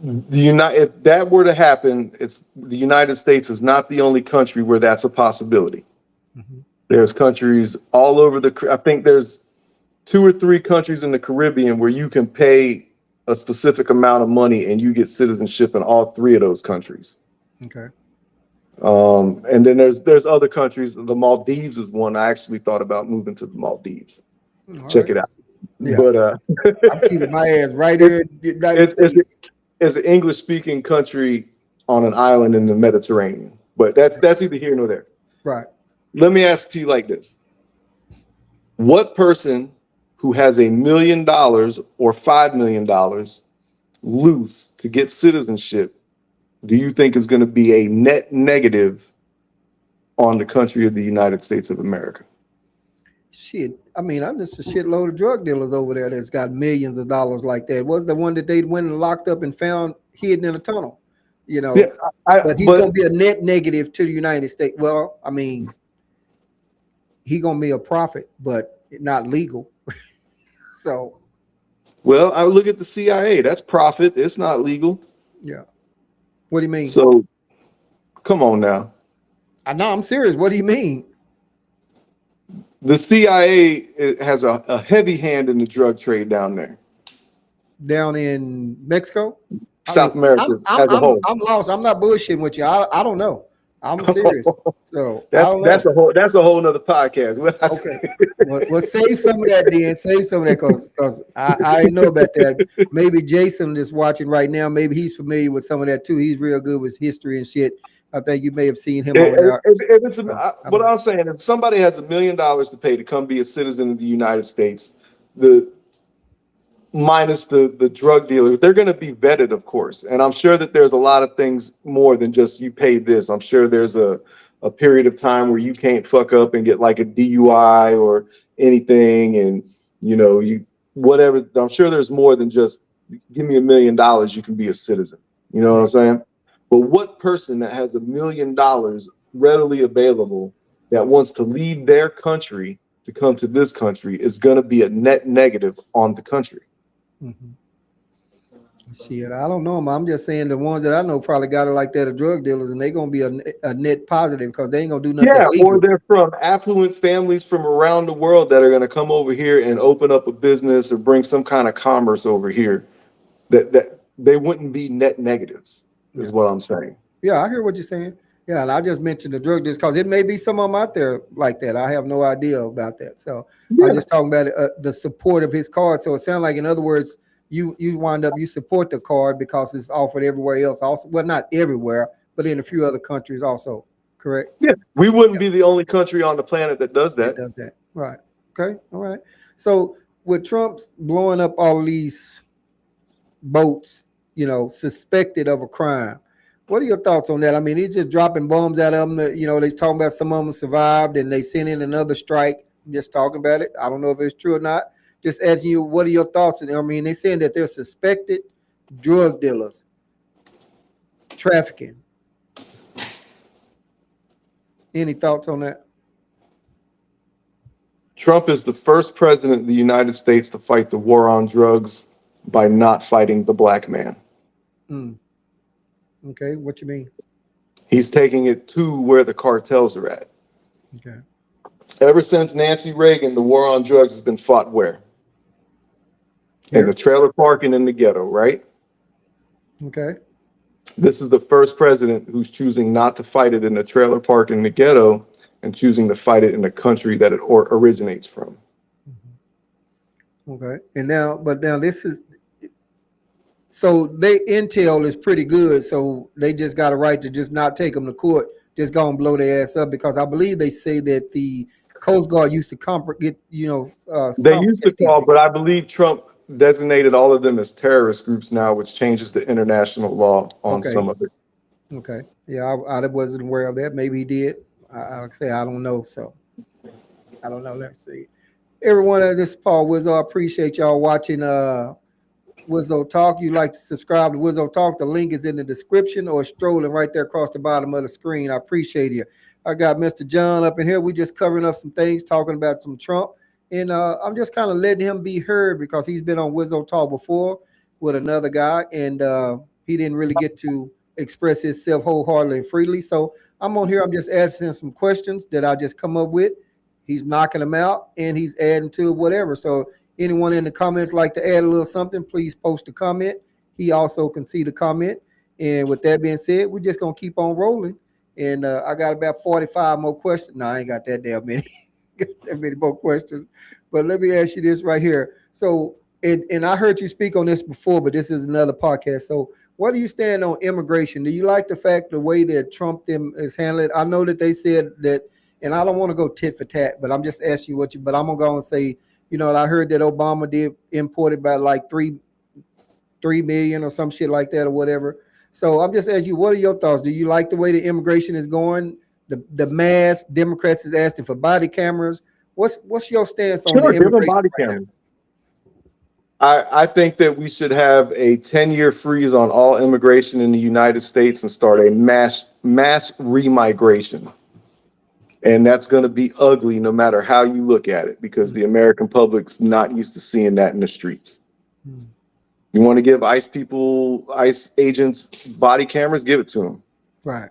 if that were to happen, it's the United States is not the only country where that's a possibility. Mm-hmm. There's countries all over I think there's 2 or 3 countries in the Caribbean where you can pay a specific amount of money and you get citizenship in all 3 of those countries. Okay. And then there's other countries. The Maldives is one. I actually thought about moving to the Maldives. All Check right. it out. Yeah, But I'm keeping my ass right it's here in the United it's it's, States. it's an English speaking country on an island in the Mediterranean. But that's either here nor there. Right. Let me ask you like this: what person who has $1 million or $5 million loose to get citizenship do you think is going to be a net negative on the country of the United States of America? Shit. I mean, I'm just a shitload of drug dealers over there that's got millions of dollars like that. Was the one that they went and locked up and found hidden in a tunnel, Yeah, but he's but going to be a net negative to the United States. Well, I mean, he going to be a profit, but not legal. So, well, I look at the CIA. That's profit. It's not legal. yeah. What do you mean? So come on now. I know, I'm serious. What do you mean? The CIA has a heavy hand in the drug trade down there, Down in Mexico? I mean, South America as a whole. I'm lost. I'm not bullshitting with you. I don't know. I'm serious. So I that's don't that's know. a whole that's a whole nother podcast. Okay. Well, save some of that then. Save some of that because I already know about that. Maybe Jason is watching right now. Maybe he's familiar with some of that too. He's real good with history and shit. I think you may have seen him on there. If it's I what don't know. I'm saying is somebody has $1 million to pay to come be a citizen of the United States. The minus the drug dealers, they're going to be vetted, of course. And I'm sure that there's a lot of things more than just you pay this. I'm sure there's a period of time where you can't fuck up and get like a DUI or anything. And, you whatever. I'm sure there's more than just give me $1 million, you can be a citizen. You know what I'm saying? But what person that has $1 million readily available that wants to leave their country to come to this country is going to be a net negative on the country. Mm-hmm. Shit, I don't know them. I'm just saying the ones that I know probably got it like that are drug dealers, and they're gonna be a net positive because they ain't gonna do nothing Yeah, or legal. they're from affluent families from around the world that are going to come over here and open up a business or bring some kind of commerce over here. That they wouldn't be net negatives, is Yeah, what I'm saying. yeah, I hear what you're saying. Yeah, and I just mentioned the drug dealers because it may be some of them out there like that. I have no idea about that. So I was Yeah, just talking about the support of his card. So it sounds like, in other words, you wind up you support the card because it's offered everywhere else. Also, well, not everywhere, but in a few other countries also. Correct. yeah. We wouldn't Yeah. be the only country on the planet that does It that. does that. Right. Okay. All right. So with Trump's blowing up all these boats, suspected of a crime, what are your thoughts on that? I mean, he's just dropping bombs at them. They talking about some of them survived and they sent in another strike. Just talking about it. I don't know if it's true or not. Just asking you, what are your thoughts? And I mean, they're saying that they're suspected drug dealers, trafficking. Any thoughts on that? Trump is the first president of the United States to fight the war on drugs by not fighting the black man. Mm. Okay, what you mean? He's taking it to where the cartels are at. Okay. Ever since Nancy Reagan, the war on drugs has been fought where? In the trailer park and in the ghetto, right? Okay. This is the first president who's choosing not to fight it in the trailer park in the ghetto and choosing to fight it in the country that it originates from. Okay. And now, but now this is, so they intel is pretty good. So they just got a right to just not take them to court, just go and blow their ass up, because I believe they say that the Coast Guard used to They used to compensate these call, people. but I believe Trump designated all of them as terrorist groups now, which changes the international law on Okay. some of it. Okay. Yeah, I wasn't aware of that. Maybe he did. Like I say, I don't know. So I don't know. Let's see. Everyone, this is Paul Wizzo. I appreciate y'all watching Wizzo Talk. You like to subscribe to Wizzo Talk. The link is in the description or strolling right there across the bottom of the screen. I appreciate you. I got Mr. John up in here. We just covering up some things, talking about some Trump. And I'm just kind of letting him be heard because he's been on Wizzo Talk before with another guy, and he didn't really get to express himself wholeheartedly and freely. So I'm on here. I'm just asking him some questions that I just come up with. He's knocking them out, and he's adding to it, whatever. So anyone in the comments like to add a little something, please post a comment. He also can see the comment. And with that being said, we're just going to keep on rolling. And I got about 45 more questions. No, I ain't got that damn many. That many more questions. But let me ask you this right here. So, and I heard you speak on this before, but this is another podcast. So what do you stand on immigration? Do you like the fact the way that Trump them is handling it? I know that they said that, and I don't want to go tit for tat, but I'm just asking you what you, but I'm going to go and say, you know, I heard that Obama did import about like 3 million or some shit like that or whatever. So I'm just asking you, what are your thoughts? Do you like the way the immigration is going? The mass Democrats is asking for body cameras. What's your stance on the Sure, give them immigration body right now? cameras. I think that we should have a 10-year freeze on all immigration in the United States and start a mass remigration. And that's going to be ugly no matter how you look at it, because the American public's not used to seeing that in the streets. You want to give ICE agents body cameras, give it to them. Right.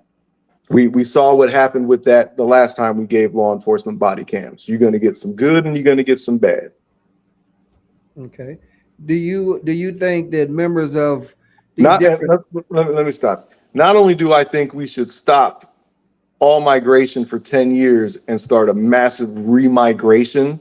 We saw what happened with that the last time we gave law enforcement body cams. You're going to get some good and you're going to get some bad. Okay. Do you think that members of these Let me stop. Not only do I think we should stop all migration for 10 years and start a massive remigration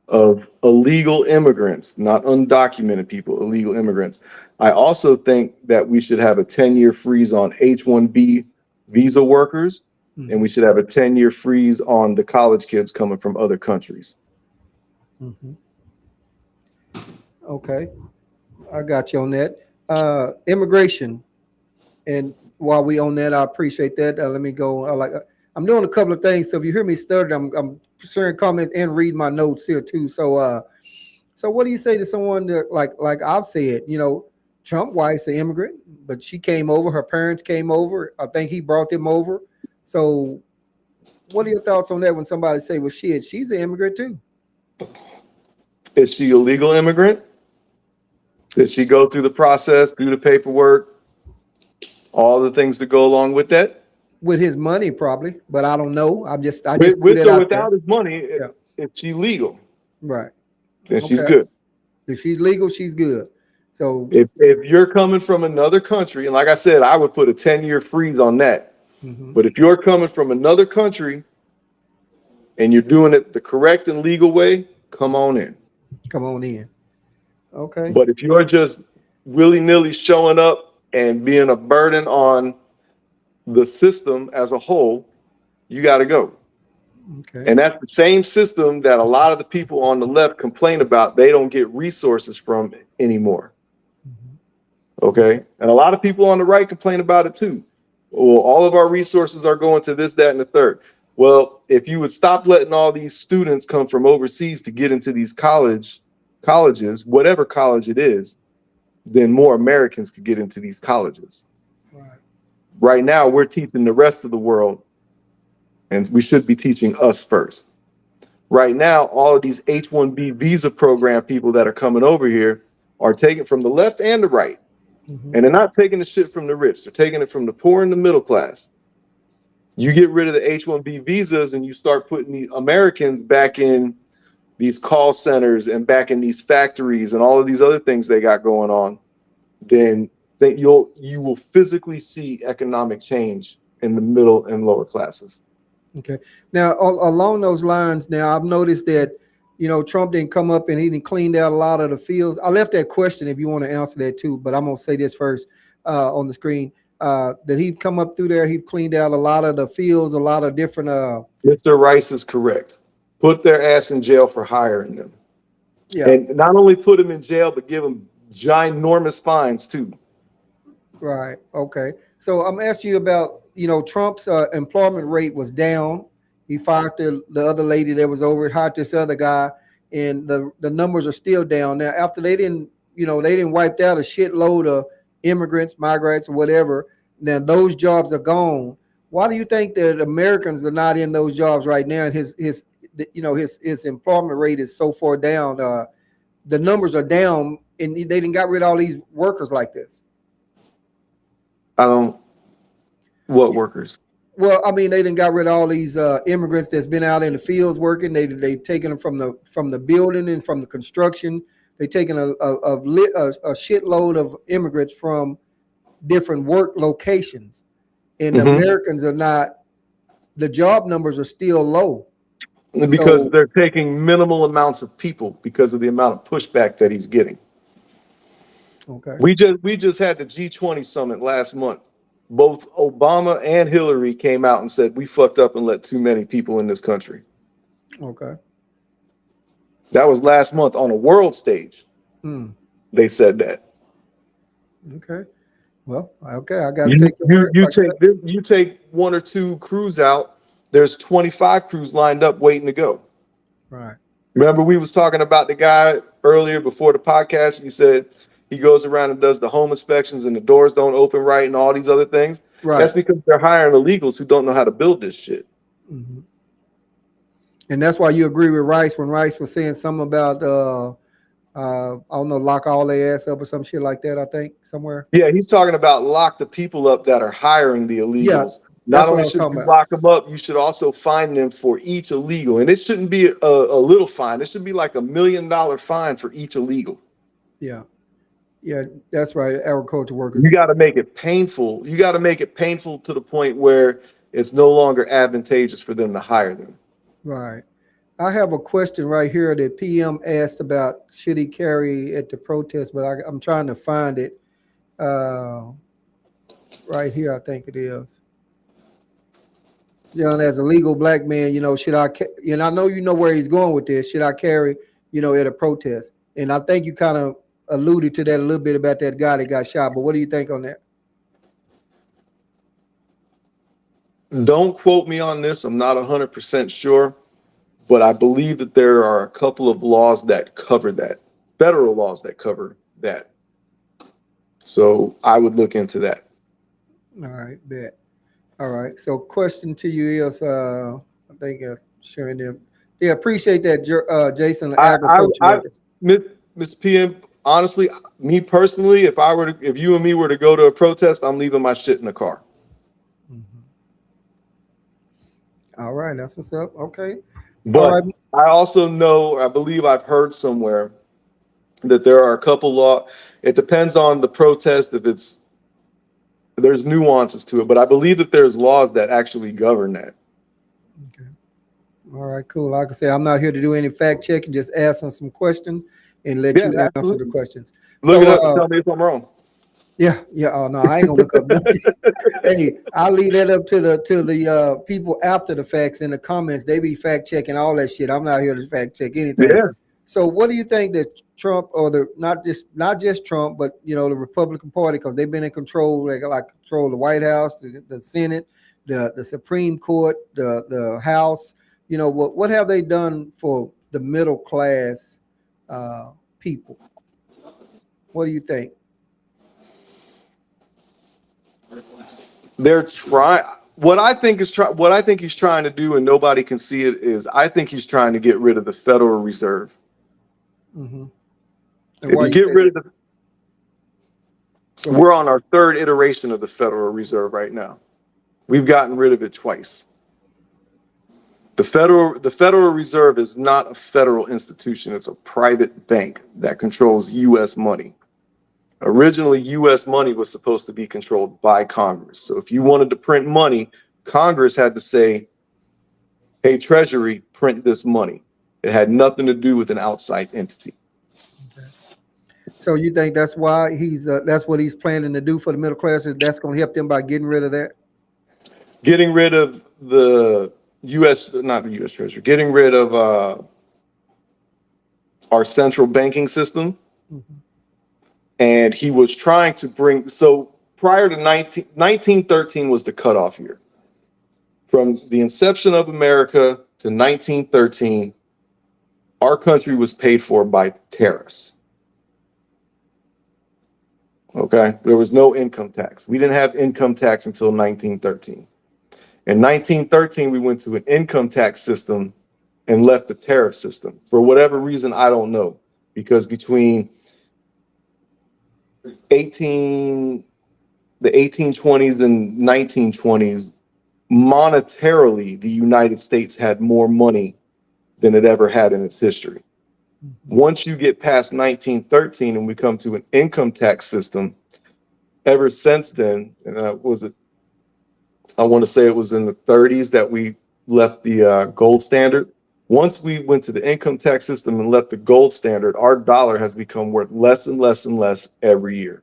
of illegal immigrants, not undocumented people, illegal immigrants. I also think that we should have a 10-year freeze on H-1B visa workers, and we should have a 10-year freeze on the college kids coming from other countries. Okay, I got you on that. Immigration, and while we on that, I appreciate that. Let me go. I'm doing a couple of things, so if you hear me stutter, I'm sharing comments and read my notes here too. So, so what do you say to someone that, like I've said, you know, Trump wife's an immigrant, but she came over. Her parents came over. I think he brought them over. So, what are your thoughts on that when somebody say, "Well, she's an immigrant too"? Is she a legal immigrant? Did she go through the process, do the paperwork, all the things that go along with that? With his money, probably, but I don't know. I just With put it or out without there. his money, Yeah. if she's legal, Right. then she's Okay. good. If she's legal, she's good. So, If you're coming from another country, and like I said, I would put a 10-year freeze on that. But if you're coming from another country and you're doing it the correct and legal way, come on in. come on in. Okay. But if you're just willy-nilly showing up and being a burden on the system as a whole, you got to go. Okay. And that's the same system that a lot of the people on the left complain about they don't get resources from anymore. Okay. And a lot of people on the right complain about it too. Well, all of our resources are going to this, that, and the third. Well, if you would stop letting all these students come from overseas to get into these colleges, whatever college it is, then more Americans could get into these colleges. Right. Right now, we're teaching the rest of the world and we should be teaching us first. Right now, all of these H-1B visa program people that are coming over here are taking from the left and the right. Mhm. And they're not taking the shit from the rich. They're taking it from the poor and the middle class. You get rid of the H-1B visas and you start putting the Americans back in these call centers and back in these factories and all of these other things they got going on, then you will physically see economic change in the middle and lower classes. Okay. Now, along those lines, now I've noticed that, Trump didn't come up and he didn't cleaned out a lot of the fields. I left that question if you want to answer that too, but I'm gonna say this first on the screen. That he'd come up through there, he cleaned out a lot of the fields, a lot of different. Mr. Rice is correct. Put their ass in jail for hiring them, Yeah. and not only put them in jail, but give them ginormous fines too. Right. Okay. So I'm asking you about, Trump's employment rate was down. He fired the other lady that was over it, hired this other guy, and the numbers are still down. Now, after they didn't wipe out a shitload of immigrants, migrants, or whatever. Now those jobs are gone. Why do you think that Americans are not in those jobs right now? And his employment rate is so far down. The numbers are down, and they didn't got rid of all these workers like this. What workers? Well, I mean, they done got rid of all these immigrants that's been out in the fields working. They taken them from the building and from the construction. They taken a shitload of immigrants from different work locations, and the Americans are not. The job numbers are still low Because so, they're taking minimal amounts of people because of the amount of pushback that he's getting. okay. We just had the G20 summit last month. Both Obama and Hillary came out and said we fucked up and let too many people in this country. Okay. That was last month on a world stage. They said that. Okay. Well, okay. I got to take the word. You take one or two crews out. There's 25 crews lined up waiting to go. Right. Remember, we was talking about the guy earlier before the podcast. You said he goes around and does the home inspections and the doors don't open right and all these other things. Right. That's because they're hiring illegals who don't know how to build this shit. Mm-hmm. And that's why you agree with Rice when Rice was saying something about I don't know, lock all their ass up or some shit like that. I think somewhere. Yeah, he's talking about lock the people up that are hiring the illegals. Yeah, Not only should you lock them up, you should also fine them for each illegal. And it shouldn't be a little fine. It should be like $1 million fine for each illegal. Yeah. Yeah, that's right. Agriculture workers. You got to make it painful. You got to make it painful to the point where it's no longer advantageous for them to hire them. Right. I have a question right here that PM asked about should he carry at the protest, but I'm trying to find it right here. I think it is. As a legal black man, should I? And I know where he's going with this. Should I carry, at a protest? And I think you kind of alluded to that a little bit about that guy that got shot. But what do you think on that? Don't quote me on this. I'm not 100% sure, but I believe that there are a couple of laws that cover that, federal laws that cover that. So I would look into that. All right, bet. All right. So, question to you is, I think sharing them. Yeah, appreciate that, Jason. Mr. PM, honestly, me personally, if you and me were to go to a protest, I'm leaving my shit in the car. All right, that's what's up. Okay. But I also know, I believe I've heard somewhere that there are a couple law. It depends on the protest. There's nuances to it, but I believe that there's laws that actually govern that. Okay. All right, cool. Like I say, I'm not here to do any fact checking, just asking some questions and let you answer the questions. Look it up and tell me if I'm wrong. Yeah. Oh no, I ain't gonna look up nothing. Hey, I'll leave that up to the people after the facts in the comments. They be fact checking all that shit. I'm not here to fact check anything. Yeah. So what do you think that Trump or not just Trump, but the Republican Party, because they've been in control, like control the White House, the Senate, the Supreme Court, the House, what have they done for the middle class people? What do you think? They're trying. what I think he's trying to do, and nobody can see it, is I think he's trying to get rid of the Federal Reserve. Mm-hmm. If you get rid of we're on our third iteration of the Federal Reserve right now. We've gotten rid of it twice. The Federal Reserve is not a federal institution. It's a private bank that controls U.S. money. Originally, U.S. money was supposed to be controlled by Congress. So if you wanted to print money, Congress had to say, hey, Treasury, print this money. It had nothing to do with an outside entity. Okay. So you think that's why that's what he's planning to do for the middle class? That's going to help them by getting rid of that? Getting rid of the not the U.S. Treasury, getting rid of our central banking system. Mm-hmm. And he was trying to bring, so prior to 1913 was the cutoff year. From the inception of America to 1913, our country was paid for by tariffs. Okay, there was no income tax. We didn't have income tax until 1913. In 1913, we went to an income tax system and left the tariff system. For whatever reason, I don't know. Because between the 1820s and 1920s, monetarily, the United States had more money than it ever had in its history. Mm-hmm. Once you get past 1913 and we come to an income tax system, ever since then, and I want to say it was in the 30s that we left the gold standard. Once we went to the income tax system and left the gold standard, our dollar has become worth less and less and less every year.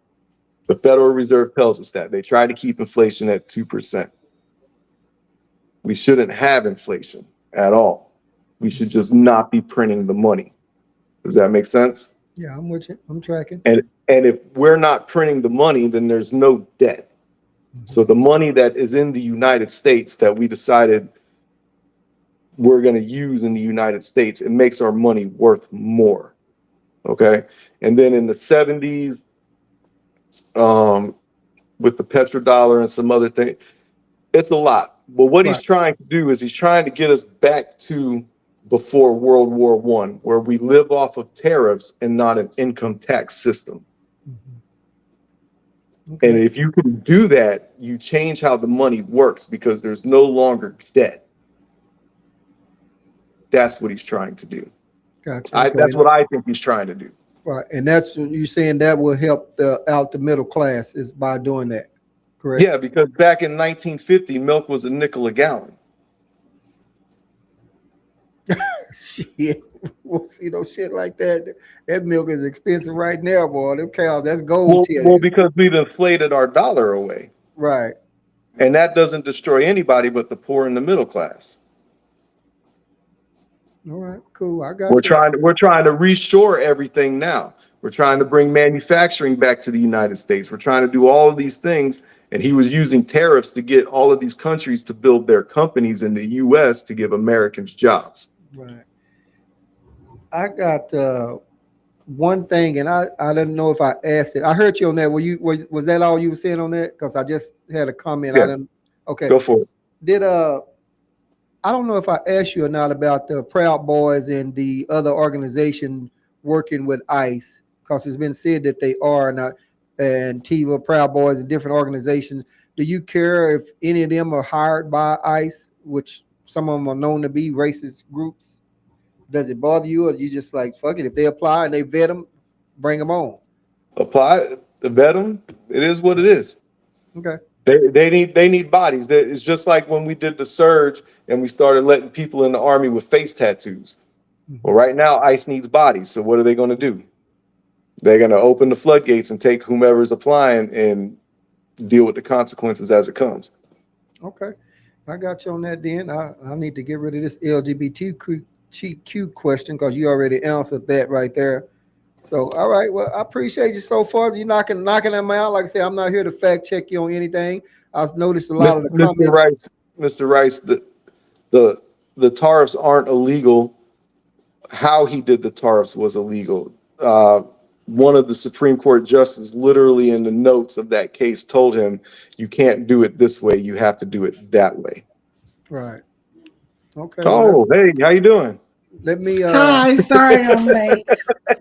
The Federal Reserve tells us that. They try to keep inflation at 2%. We shouldn't have inflation at all. We should just not be printing the money. Does that make sense? Yeah, I'm with you. I'm tracking. And if we're not printing the money, then there's no debt. So the money that is in the United States that we decided we're going to use in the United States, it makes our money worth more. Okay. And then in the 70s, with the petrodollar and some other things, it's a lot. But what he's trying to do is he's trying to get us back to before World War I, where we live off of tariffs and not an income tax system. Okay. And if you can do that, you change how the money works because there's no longer debt. That's what he's trying to do. Gotcha. Okay. That's what I think he's trying to do. Right. And that's you saying that will help out the middle class is by doing that. Correct? Yeah, because back in 1950, milk was a nickel a gallon. Shit. We'll see no shit like that. That milk is expensive right now, boy. Them cows, that's gold. Well, because we've inflated our dollar away. Right. And that doesn't destroy anybody but the poor and the middle class. All right, cool. I got We're trying to reshore everything now. We're trying to bring manufacturing back to the United States. We're trying to do all of these things. And he was using tariffs to get all of these countries to build their companies in the U.S. to give Americans jobs. Right. I got one thing, and I didn't know if I asked it. I heard you on that. Was that all you were saying on that? Because I just had a comment. Yeah. I didn't. Okay. Go for it. I don't know if I asked you or not about the Proud Boys and the other organization working with ICE, because it's been said that they are not, and TIVA, Proud Boys, and different organizations. Do you care if any of them are hired by ICE, which some of them are known to be racist groups? Does it bother you, or you just like, fuck it, if they apply and they vet them, bring them on? Apply, vet them. It is what it is. Okay. They need bodies. It's just like when we did the surge and we started letting people in the army with face tattoos. Mm-hmm. Well, right now ICE needs bodies. So what are they going to do? They're going to open the floodgates and take whomever's applying and deal with the consequences as it comes. Okay, I got you on that. Then I need to get rid of this LGBTQ question because you already answered that right there. So, all right. Well, I appreciate you so far. You're knocking them out. Like I say, I'm not here to fact check you on anything. I've noticed a lot of the comments. Mr. Rice, the tariffs aren't illegal. How he did the tariffs was illegal. one of the Supreme Court justices, literally in the notes of that case, told him, you can't do it this way. You have to do it that way. Right. Okay. Well, Oh, hey, how you doing? let me Hi, sorry I'm late.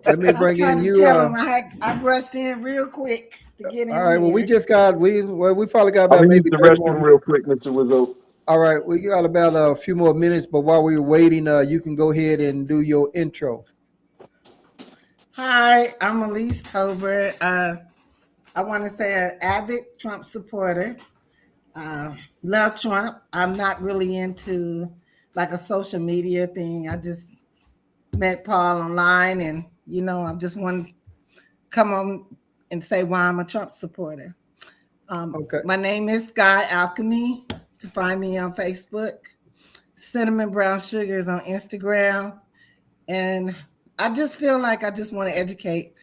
let me I bring in tried to you. tell him I rushed in real quick to get All in right. Well, here. we probably got I'm about gonna use maybe the 30 more restroom real minutes. quick, Mr. Wizzo. All right, we got about a few more minutes, but while we were waiting, you can go ahead and do your intro. Hi, I'm Elise Tober. I want to say an avid Trump supporter. Love Trump. I'm not really into like a social media thing. I just met Paul online, and I just want to come on and say why I'm a Trump supporter. Okay. My name is Sky Alchemy. You can find me on Facebook. Cinnamon Brown Sugars on Instagram. And I just feel like I just want to educate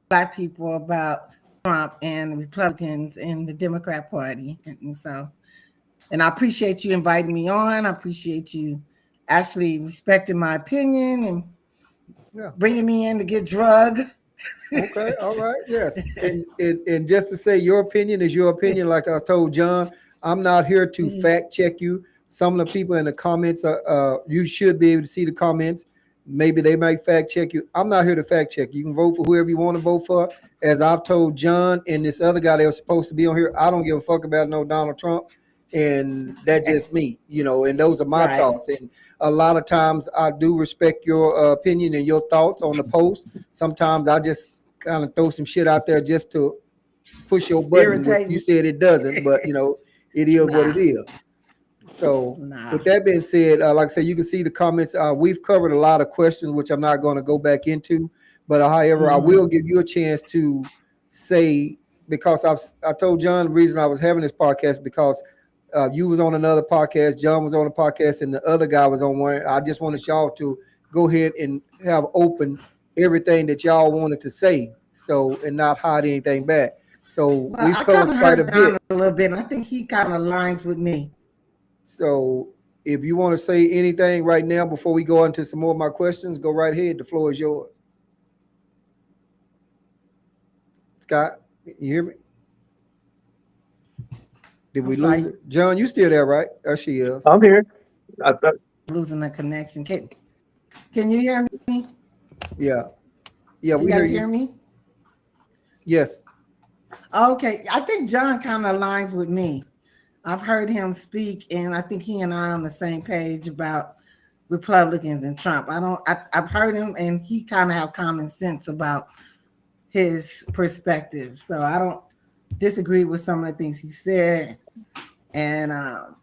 Black people about Trump and Republicans and the Democrat Party. And I appreciate you inviting me on. I appreciate you actually respecting my opinion and Yeah. bringing me in to get drugged. Okay. All right. Yes. And just to say, your opinion is your opinion. Like I told John, I'm not here to fact check you. Some of the people in the comments, you should be able to see the comments. Maybe they might fact check you. I'm not here to fact check. You can vote for whoever you want to vote for. As I've told John and this other guy that was supposed to be on here, I don't give a fuck about no Donald Trump. And that's just me, and those are my Right. thoughts. And a lot of times I do respect your opinion and your thoughts on the post. Sometimes I just kind of throw some shit out there just to push your button, which you Irritating. said it doesn't, but it is what it Nah, is. So nah. with that being said, like I said, you can see the comments. We've covered a lot of questions, which I'm not going to go back into. But however, I will give you a chance to say, because I told John the reason I was having this podcast because you was on another podcast, John was on a podcast, and the other guy was on one. I just wanted y'all to go ahead and have open everything that y'all wanted to say, so and not hide anything back. So Well, we've I kind covered of quite a heard bit. John a little bit, and I think he kind of aligns with me. So if you want to say anything right now before we go on to some more of my questions, go right ahead. The floor is yours. Scott, you hear me? Did I'm we lose sorry, it? John, you still there, right? There she is. I'm here. I thought, losing the connection. Can you hear me? Yeah. Yeah, Can you we hear guys you. hear me? Yes. Okay, I think John kind of aligns with me. I've heard him speak, and I think he and I are on the same page about Republicans and Trump. I've heard him, and he kind of have common sense about his perspective. So I don't disagree with some of the things he said, and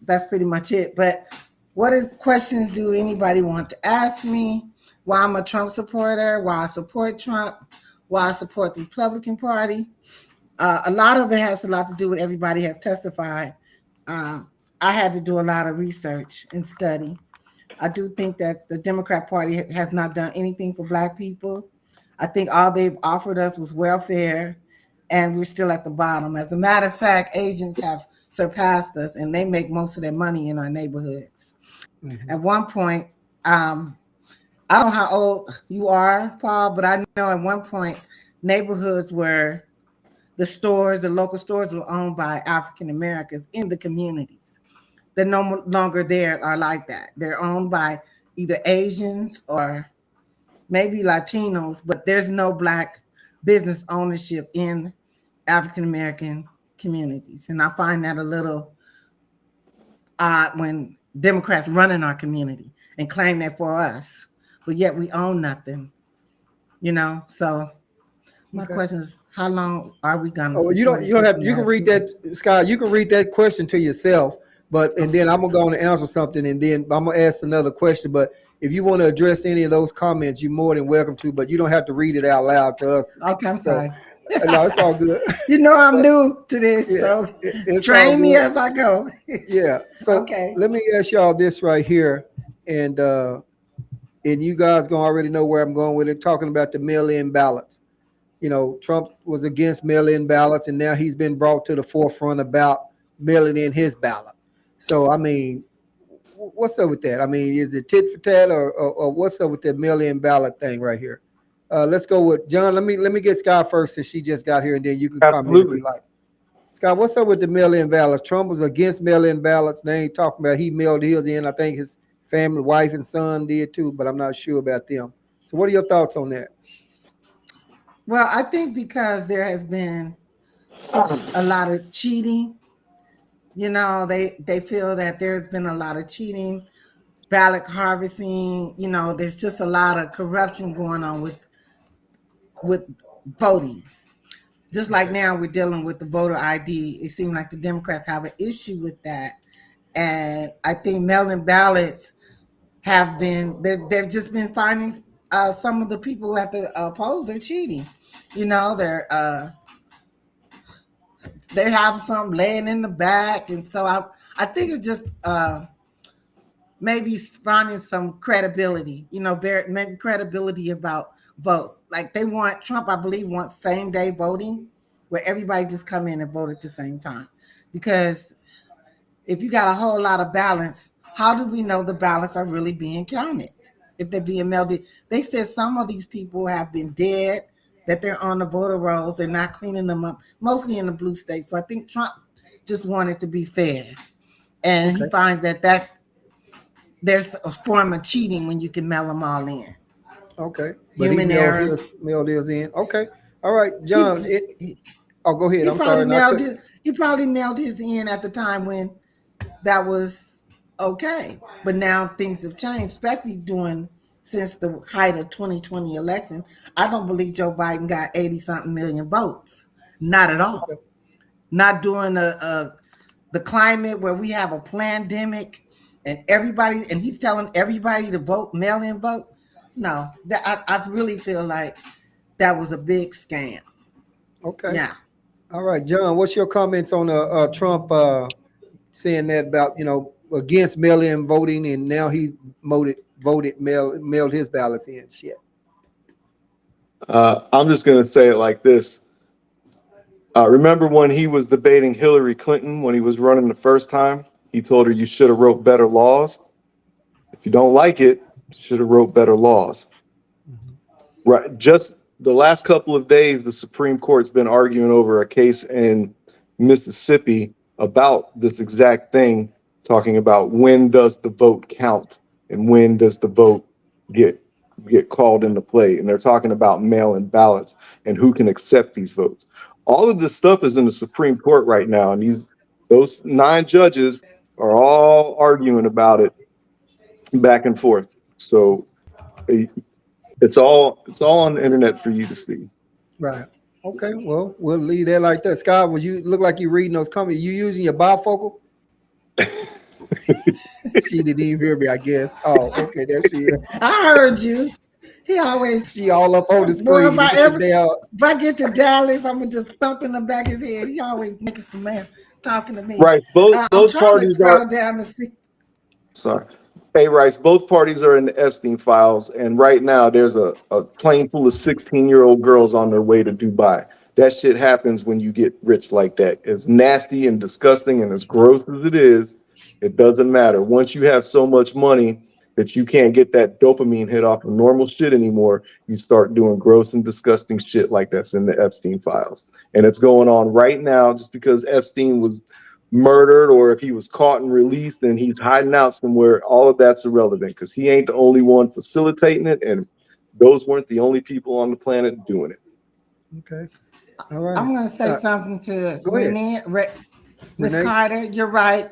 that's pretty much it. But what is questions do anybody want to ask me? Why I'm a Trump supporter? Why I support Trump? Why I support the Republican Party? A lot of it has a lot to do with everybody has testified. Uh, I had to do a lot of research and study. I do think that the Democrat Party has not done anything for Black people. I think all they've offered us was welfare, and we're still at the bottom. As a matter of fact, Asians have surpassed us, and they make most of their money in our neighborhoods. Mhm. At one point, I don't know how old you are, Paul, but I know at one point neighborhoods were the local stores were owned by African Americans in the communities. They're no longer there are like that. They're owned by either Asians or maybe Latinos, but there's no Black business ownership in African American communities. And I find that a little odd when Democrats run in our community and claim that for us, but yet we own nothing. So my Okay. question is, how long are we going to Oh, you support don't. a You don't have. You can systematic read coup? that, Scott. You can read that question to yourself. But and then I'm gonna go on and answer something, and then I'm gonna ask another question. But if you want to address any of those comments, you're more than welcome to. But you don't have to read it out loud to us. Okay, I'm So sorry. no, it's all good. I'm But new to this, yeah, so it's all train me good. as I go. Yeah. So Okay. let me ask y'all this right here, and you guys gonna already know where I'm going with it. Talking about the mail-in ballots. Trump was against mail-in ballots, and now he's been brought to the forefront about mailing in his ballot. So, I mean, what's up with that? I mean, is it tit for tat, or what's up with that mail-in ballot thing right here? Let's go with John. Let me get Scott first, since she just got here, and then you can comment if you Absolutely. like. Scott, what's up with the mail-in ballots? Trump was against mail-in ballots. They ain't talking about he mailed his in. I think his family, wife, and son did too, but I'm not sure about them. So, what are your thoughts on that? Well, I think because there has been a lot of cheating, they feel that there's been a lot of cheating, ballot harvesting. There's just a lot of corruption going on with voting. Just like Okay. now we're dealing with the voter ID. It seems like the Democrats have an issue with that. And I think mail-in ballots they've just been finding some of the people who have to oppose are cheating. They have some laying in the back. And so I think it's just maybe finding some credibility, maybe credibility about votes. Like Trump, I believe, wants same day voting where everybody just come in and vote at the same time. Because if you got a whole lot of ballots, how do we know the ballots are really being counted? If they're being mailed, they said some of these people have been dead, that they're on the voter rolls, they're not cleaning them up, mostly in the blue states. So I think Trump just wanted to be fair. And he Okay. finds that there's a form of cheating when you can mail them all in. Okay. But he Human error. mailed his in. Okay. All right, He, John. he, Oh, go ahead. he I'm probably sorry. Not mailed cut. it. He probably mailed his in at the time when that was okay. But now things have changed, especially since the height of 2020 election. I don't believe Joe Biden got 80 something million votes. Not at all. Okay. Not during the climate where we have a pandemic and he's telling everybody to vote, mail in vote. No, I really feel like that was a big scam. Okay. Yeah. All right, John. What's your comments on Trump saying that about against mail-in voting, and now he mailed his ballots in? Shit. I'm just going to say it like this. Remember when he was debating Hillary Clinton when he was running the first time? He told her you should have wrote better laws. If you don't like it, should have wrote better laws. Right. Just the last couple of days, the Supreme Court's been arguing over a case in Mississippi about this exact thing, talking about when does the vote count and when does the vote get called into play. And they're talking about mail-in ballots and who can accept these votes. All of this stuff is in the Supreme Court right now, and those 9 judges are all arguing about it back and forth. So it's all on the internet for you to see. Right. Okay. Well, we'll leave that like that. Scott, was you look like you reading those comments? You using your bifocal? She didn't even hear me, I guess. Oh, okay. There she is. I heard you. He always, She all up on the boy, screen. Get the damn. if I get to Dallas, I'm gonna just thump in the back of his head. He always making some man talking to me. Right. Both I'm both trying to parties are scroll down to see. sorry. Hey Rice, both parties are in the Epstein files, and right now there's a plane full of 16-year-old girls on their way to Dubai. That shit happens when you get rich like that. As nasty and disgusting and as gross as it is, it doesn't matter. Once you have so much money that you can't get that dopamine hit off of normal shit anymore, you start doing gross and disgusting shit like that's in the Epstein files. And it's going on right now just because Epstein was murdered or if he was caught and released and he's hiding out somewhere, all of that's irrelevant because he ain't the only one facilitating it, and those weren't the only people on the planet doing it. Okay. All right. I'm gonna say something to Go ahead. Miss Renee? Carter. You're right.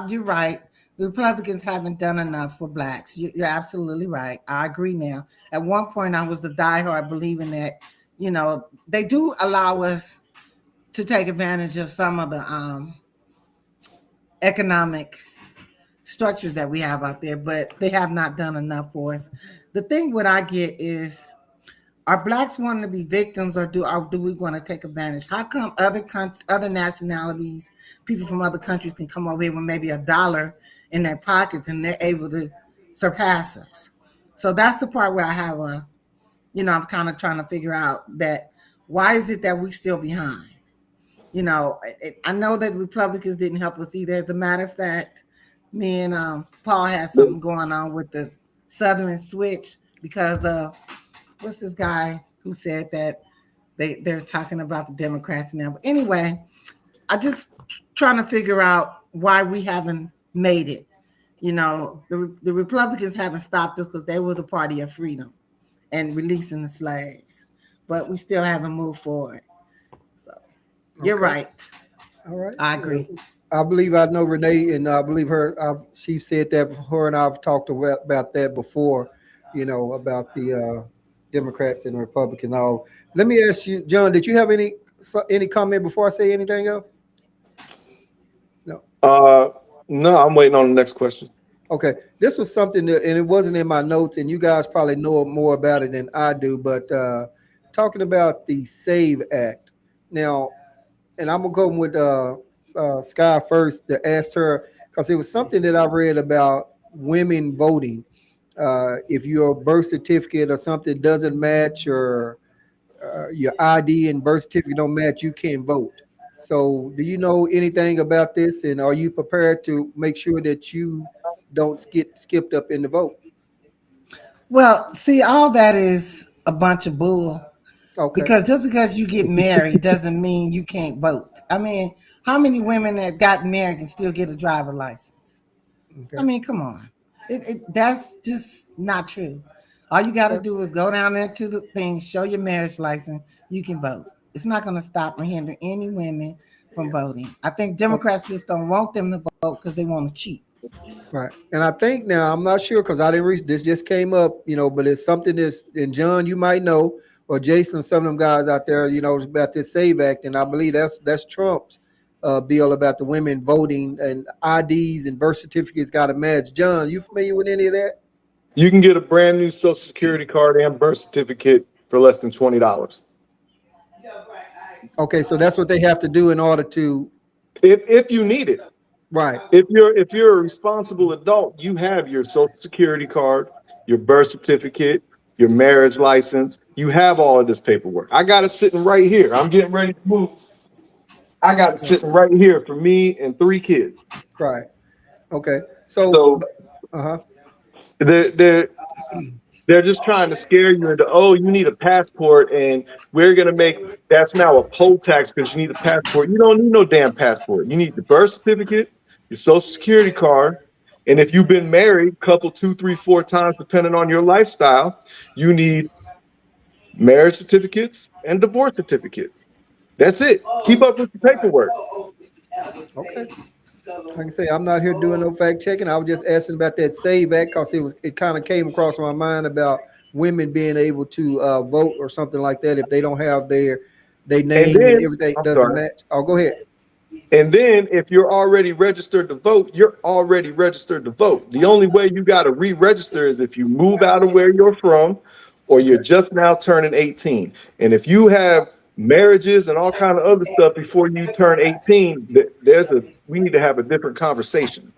You're right. The Republicans haven't done enough for blacks. You're absolutely right. I agree now. At one point, I was a diehard believing that, they do allow us to take advantage of some of the economic structures that we have out there, but they have not done enough for us. The thing what I get is, are blacks wanting to be victims, or do we want to take advantage? How come other nationalities, people from other countries can come over here with maybe $1 in their pockets and they're able to surpass us? So that's the part where I have I'm kind of trying to figure out that why is it that we still behind? I know that Republicans didn't help us either. As a matter of fact, me and Paul had something going on with the Southern switch because of what's this guy who said that they're talking about the Democrats now? But anyway, I just trying to figure out why we haven't made it. You know, the Republicans haven't stopped us because they were the party of freedom and releasing the slaves, but we still haven't moved forward. So you're right. All right. I agree. I believe I know Renee, and I believe her. She said that her and I've talked about that before. You know, about the Democrats and Republicans. Now, let me ask you, John. Did you have any comment before I say anything else? No. No, I'm waiting on the next question. Okay, this was something that, and it wasn't in my notes, and you guys probably know more about it than I do. But talking about the SAVE Act now, and I'm gonna go with Sky first to ask her because it was something that I read about women voting. If your birth certificate or something doesn't match, or your ID and birth certificate don't match, you can't vote. So, do you know anything about this, and are you prepared to make sure that you don't get skipped up in the vote? Well, see, all that is a bunch of bull. Okay, Because just because you get married doesn't mean you can't vote. I mean, how many women that got married can still get a driver license? okay, I mean, come on. That's just not true. All you got to okay. do is go down there to the thing, show your marriage license, you can vote. It's not going to stop or hinder any women from voting. I think Democrats just don't want them to vote because they want to cheat. Right. And I think now, I'm not sure because I didn't reach this, just came up, but it's something that's, and John, you might know, or Jason, some of them guys out there, it's about this SAVE Act. And I believe that's Trump's bill about the women voting, and IDs and birth certificates got to match. John, you familiar with any of that? You can get a brand new Social Security card and birth certificate for less than $20. Okay, so that's what they have to do in order to, If you need it. right, If you're a responsible adult, you have your Social Security card, your birth certificate, your marriage license. You have all of this paperwork. I got it sitting right here. I'm getting ready to move. I got it sitting right here for me and 3 kids. right. Okay. So, So uh-huh. they're they're just trying to scare you into, oh, you need a passport, and we're gonna make that's now a poll tax because you need a passport. You don't need no damn passport. You need the birth certificate, your Social Security card, and if you've been married a couple, 2, 3, 4 times, depending on your lifestyle, you need marriage certificates and divorce certificates. That's it. Keep up with the paperwork. Okay. Like I say, I'm not here doing no fact checking. I was just asking about that SAVE Act because it kind of came across my mind about women being able to vote or something like that if they don't have their And name and then, everything I'm doesn't sorry. match. Oh, go ahead. And then if you're already registered to vote, you're already registered to vote. The only way you got to re-register is if you move out of where you're from or you're Okay. just now turning 18. And if you have marriages and all kind of other stuff before you turn 18, we need to have a different conversation.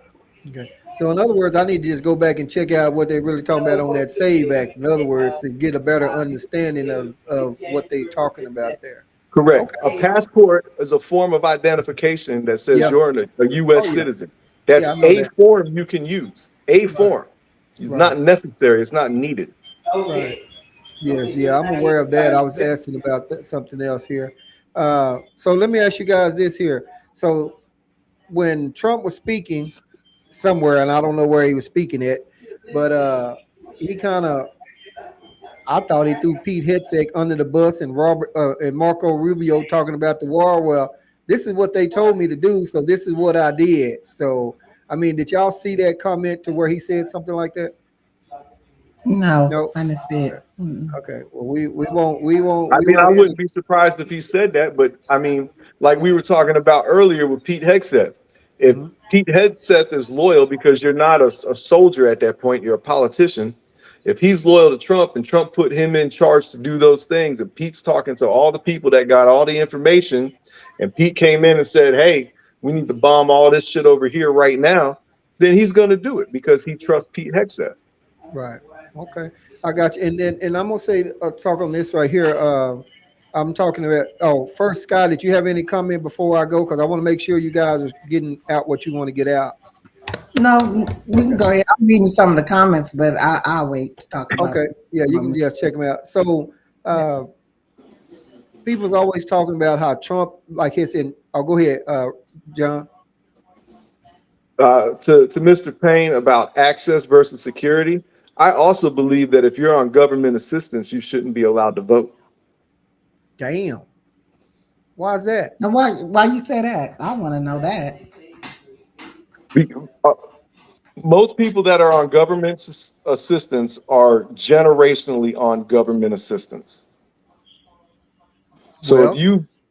Okay. So in other words, I need to just go back and check out what they're really talking about on that SAVE Act. In other words, to get a better understanding of what they're talking about there. Correct. A Okay. passport is a form of identification that says Yeah. you're a U.S. Oh yeah. citizen. That's Yeah, I know a that. form you can use. A Right. form. It's Right. not necessary. It's not needed. Right. Yes. Yeah, I'm aware of that. I was asking about something else here. So let me ask you guys this here. So when Trump was speaking somewhere, and I don't know where he was speaking at, but he kind of, I thought he threw Pete Hegseth under the bus, and Robert and Marco Rubio talking about the war. Well, this is what they told me to do, so this is what I did. So, I mean, did y'all see that comment to where he said something like that? No, No. I didn't see Okay. it. Mm-mm. Okay. Well, we won't I mean, I hear wouldn't be surprised if he said that, but I mean, like we were talking about earlier with Pete Hegseth. If Mhm. Pete Hegseth is loyal because you're not a soldier at that point, you're a politician. If he's loyal to Trump and Trump put him in charge to do those things, and Pete's talking to all the people that got all the information, and Pete came in and said, hey, we need to bomb all this shit over here right now, then he's going to do it because he trusts Pete Hegseth. Right. Okay. I got you. And I'm gonna say talk on this right here. I'm talking about. Oh, first, Scott, did you have any comment before I go? Because I want to make sure you guys are getting out what you want to get out. No, we can go ahead. I'm reading some of the comments, but I'll wait to talk about. Okay, yeah, you can just check them out. So people's always talking about how Trump, like he said, oh, go ahead, John. To Mr. Payne about access versus security, I also believe that if you're on government assistance, you shouldn't be allowed to vote. Damn. Why is that? And why you say that? I want to know that. Be- uh, Most people that are on government assistance are generationally on government assistance. So Well,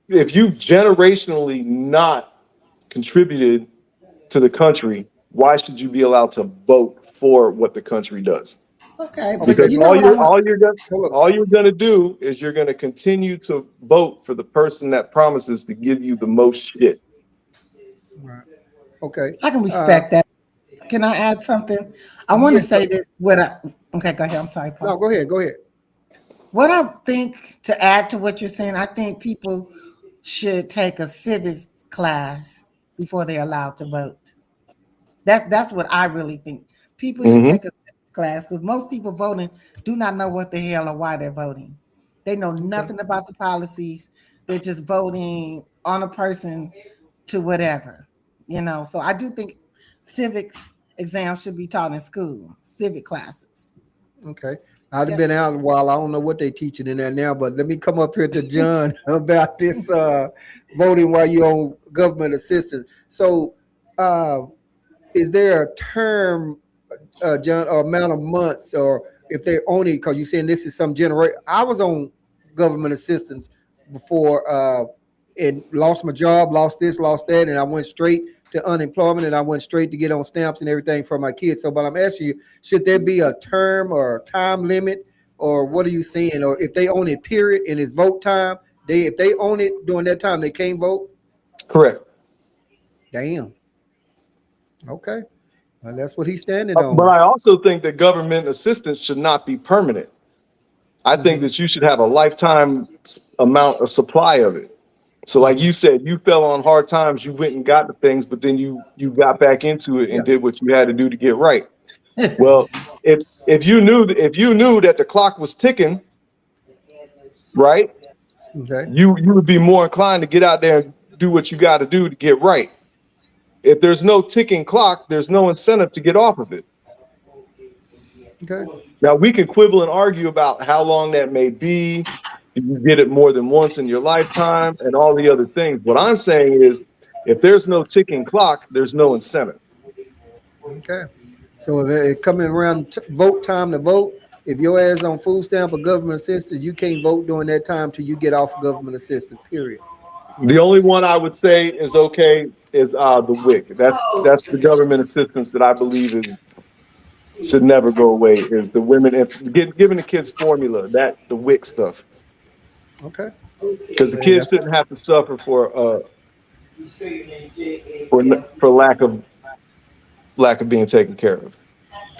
if you've generationally not contributed to the country, why should you be allowed to vote for what the country does? Okay, but okay, Because you know what I want. hold all you're gonna do is you're gonna continue to vote for the person that promises to give you the most shit. Right. Okay. I can respect that. Can I add something? I want to Yes. say this. Okay, go ahead. I'm sorry, No, Paul. go ahead. Go ahead. What I think to add to what you're saying, I think people should take a civics class before they're allowed to vote. That's what I really think. People should Hmm. take a civics class because most people voting do not know what the hell or why they're voting. They know Okay. nothing about the policies. They're just voting on a person to whatever, So I do think civics exams should be taught in school, civic classes. Okay. I'd have Yeah. been out a while. I don't know what they're teaching in there now, but let me come up here to John about this voting while you're on government assistance. So, uh, is there a term, John, or amount of months, or if they're only because you're saying this is some generation? I was on government assistance before and lost my job, lost this, lost that, and I went straight to unemployment and I went straight to get on stamps and everything for my kids. So, but I'm asking you, should there be a term or a time limit, or what are you saying? Or if they own it, period, and it's vote time, if they own it during that time, they can't vote. Correct. Damn. Okay. Well, that's what he's standing But on. I also think that government assistance should not be permanent. I think Hmm. that you should have a lifetime amount of supply of it. So, like Hmm. you said, you fell on hard times, you went and got the things, but then you got back into it Yeah. and did what you had to do to get right. Well, if you knew that the clock was ticking, right, Okay. you would be more inclined to get out there and do what you got to do to get right. If there's no ticking clock, there's no incentive to get off of it. Okay. Now we can quibble and argue about how long that may be. Did you get it more than once in your lifetime, and all the other things? What I'm saying is, if there's no ticking clock, there's no incentive. Okay. So if it coming around vote time to vote, if your ass on food stamp or government assistance, you can't vote during that time till you get off government assistance. Period. The only one I would say is okay is the WIC. That's the government assistance that I believe is should never go away. Is the women giving the kids formula, that the WIC stuff, Okay. because the And kids that's shouldn't have to suffer for lack of being taken care of.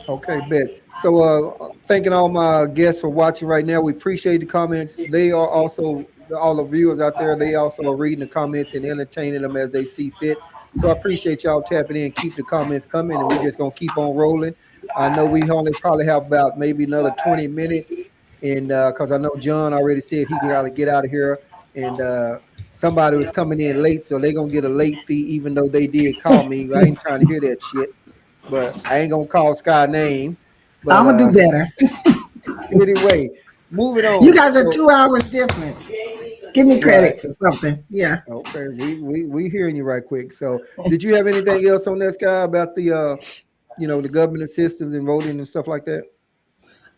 okay, bet. So thanking all my guests for watching right now. We appreciate the comments. They are also all the viewers out there, they also are reading the comments and entertaining them as they see fit. So I appreciate y'all tapping in, keep the comments coming, and we just gonna keep on rolling. I know we only probably have about maybe another 20 minutes. And because I know John already said he gotta get out of here. And somebody was coming in late, so they're gonna get a late fee, even though they did call me. I ain't trying to hear that shit. But I ain't gonna call Sky name. But I'm gonna do better. anyway, moving You on. guys are So 2 hours difference. Give me right. credit for something. Yeah. Okay, we hearing you right quick. So did you have anything else on that, Sky, about the the government assistance and voting and stuff like that?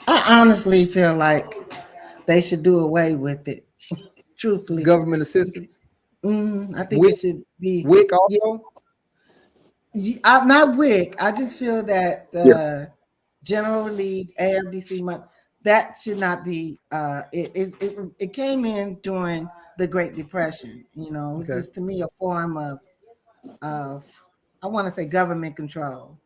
I honestly feel like they should do away with it. Truthfully, Government assistance? I think it WIC should be. WIC Yeah, also? I'm not WIC. I just feel that Yeah. general relief, AFDC money, that should not be. It came in during the Great Depression. It was Okay. just to me a form of I want to say government control.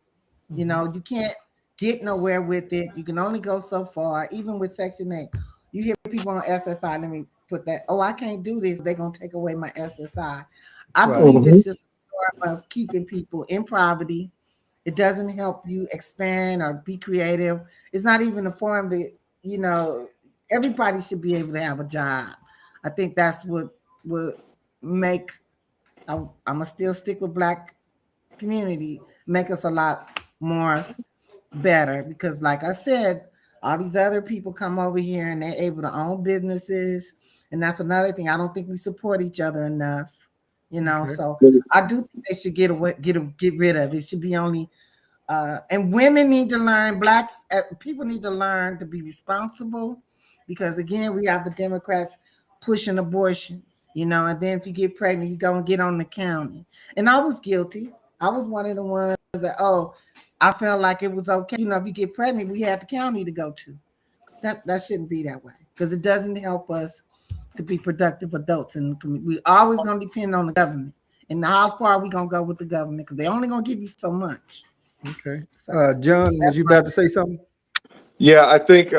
Hmm. You can't get nowhere with it. You can only go so far. Even with Section 8, you hear people on SSI. Let me put that. Oh, I can't do this. They're gonna take away my SSI. I Right. believe Mhm. it's just a form of keeping people in poverty. It doesn't help you expand or be creative. It's not even a form that, you know, everybody should be able to have a job. I think that's what would make, I'm gonna still stick with Black community, make us a lot more better, because like I said, all these other people come over here and they're able to own businesses, and that's another thing. I don't think we support each other enough, you know. Okay. So I do think they should get rid of it. It should be only and women need to learn, blacks, people need to learn to be responsible, because again, we have the Democrats pushing abortions, you know, and then if you get pregnant, you go and get on the county. And I was guilty. I was one of the ones that, oh, I felt like it was okay. You know, if you get pregnant, we had the county to go to. That shouldn't be that way, because it doesn't help us to be productive adults in the community. We always gonna depend on the government. And how far are we gonna go with the government? Because they're only gonna give you so much. Okay. So John, was you about to say something? Yeah, I think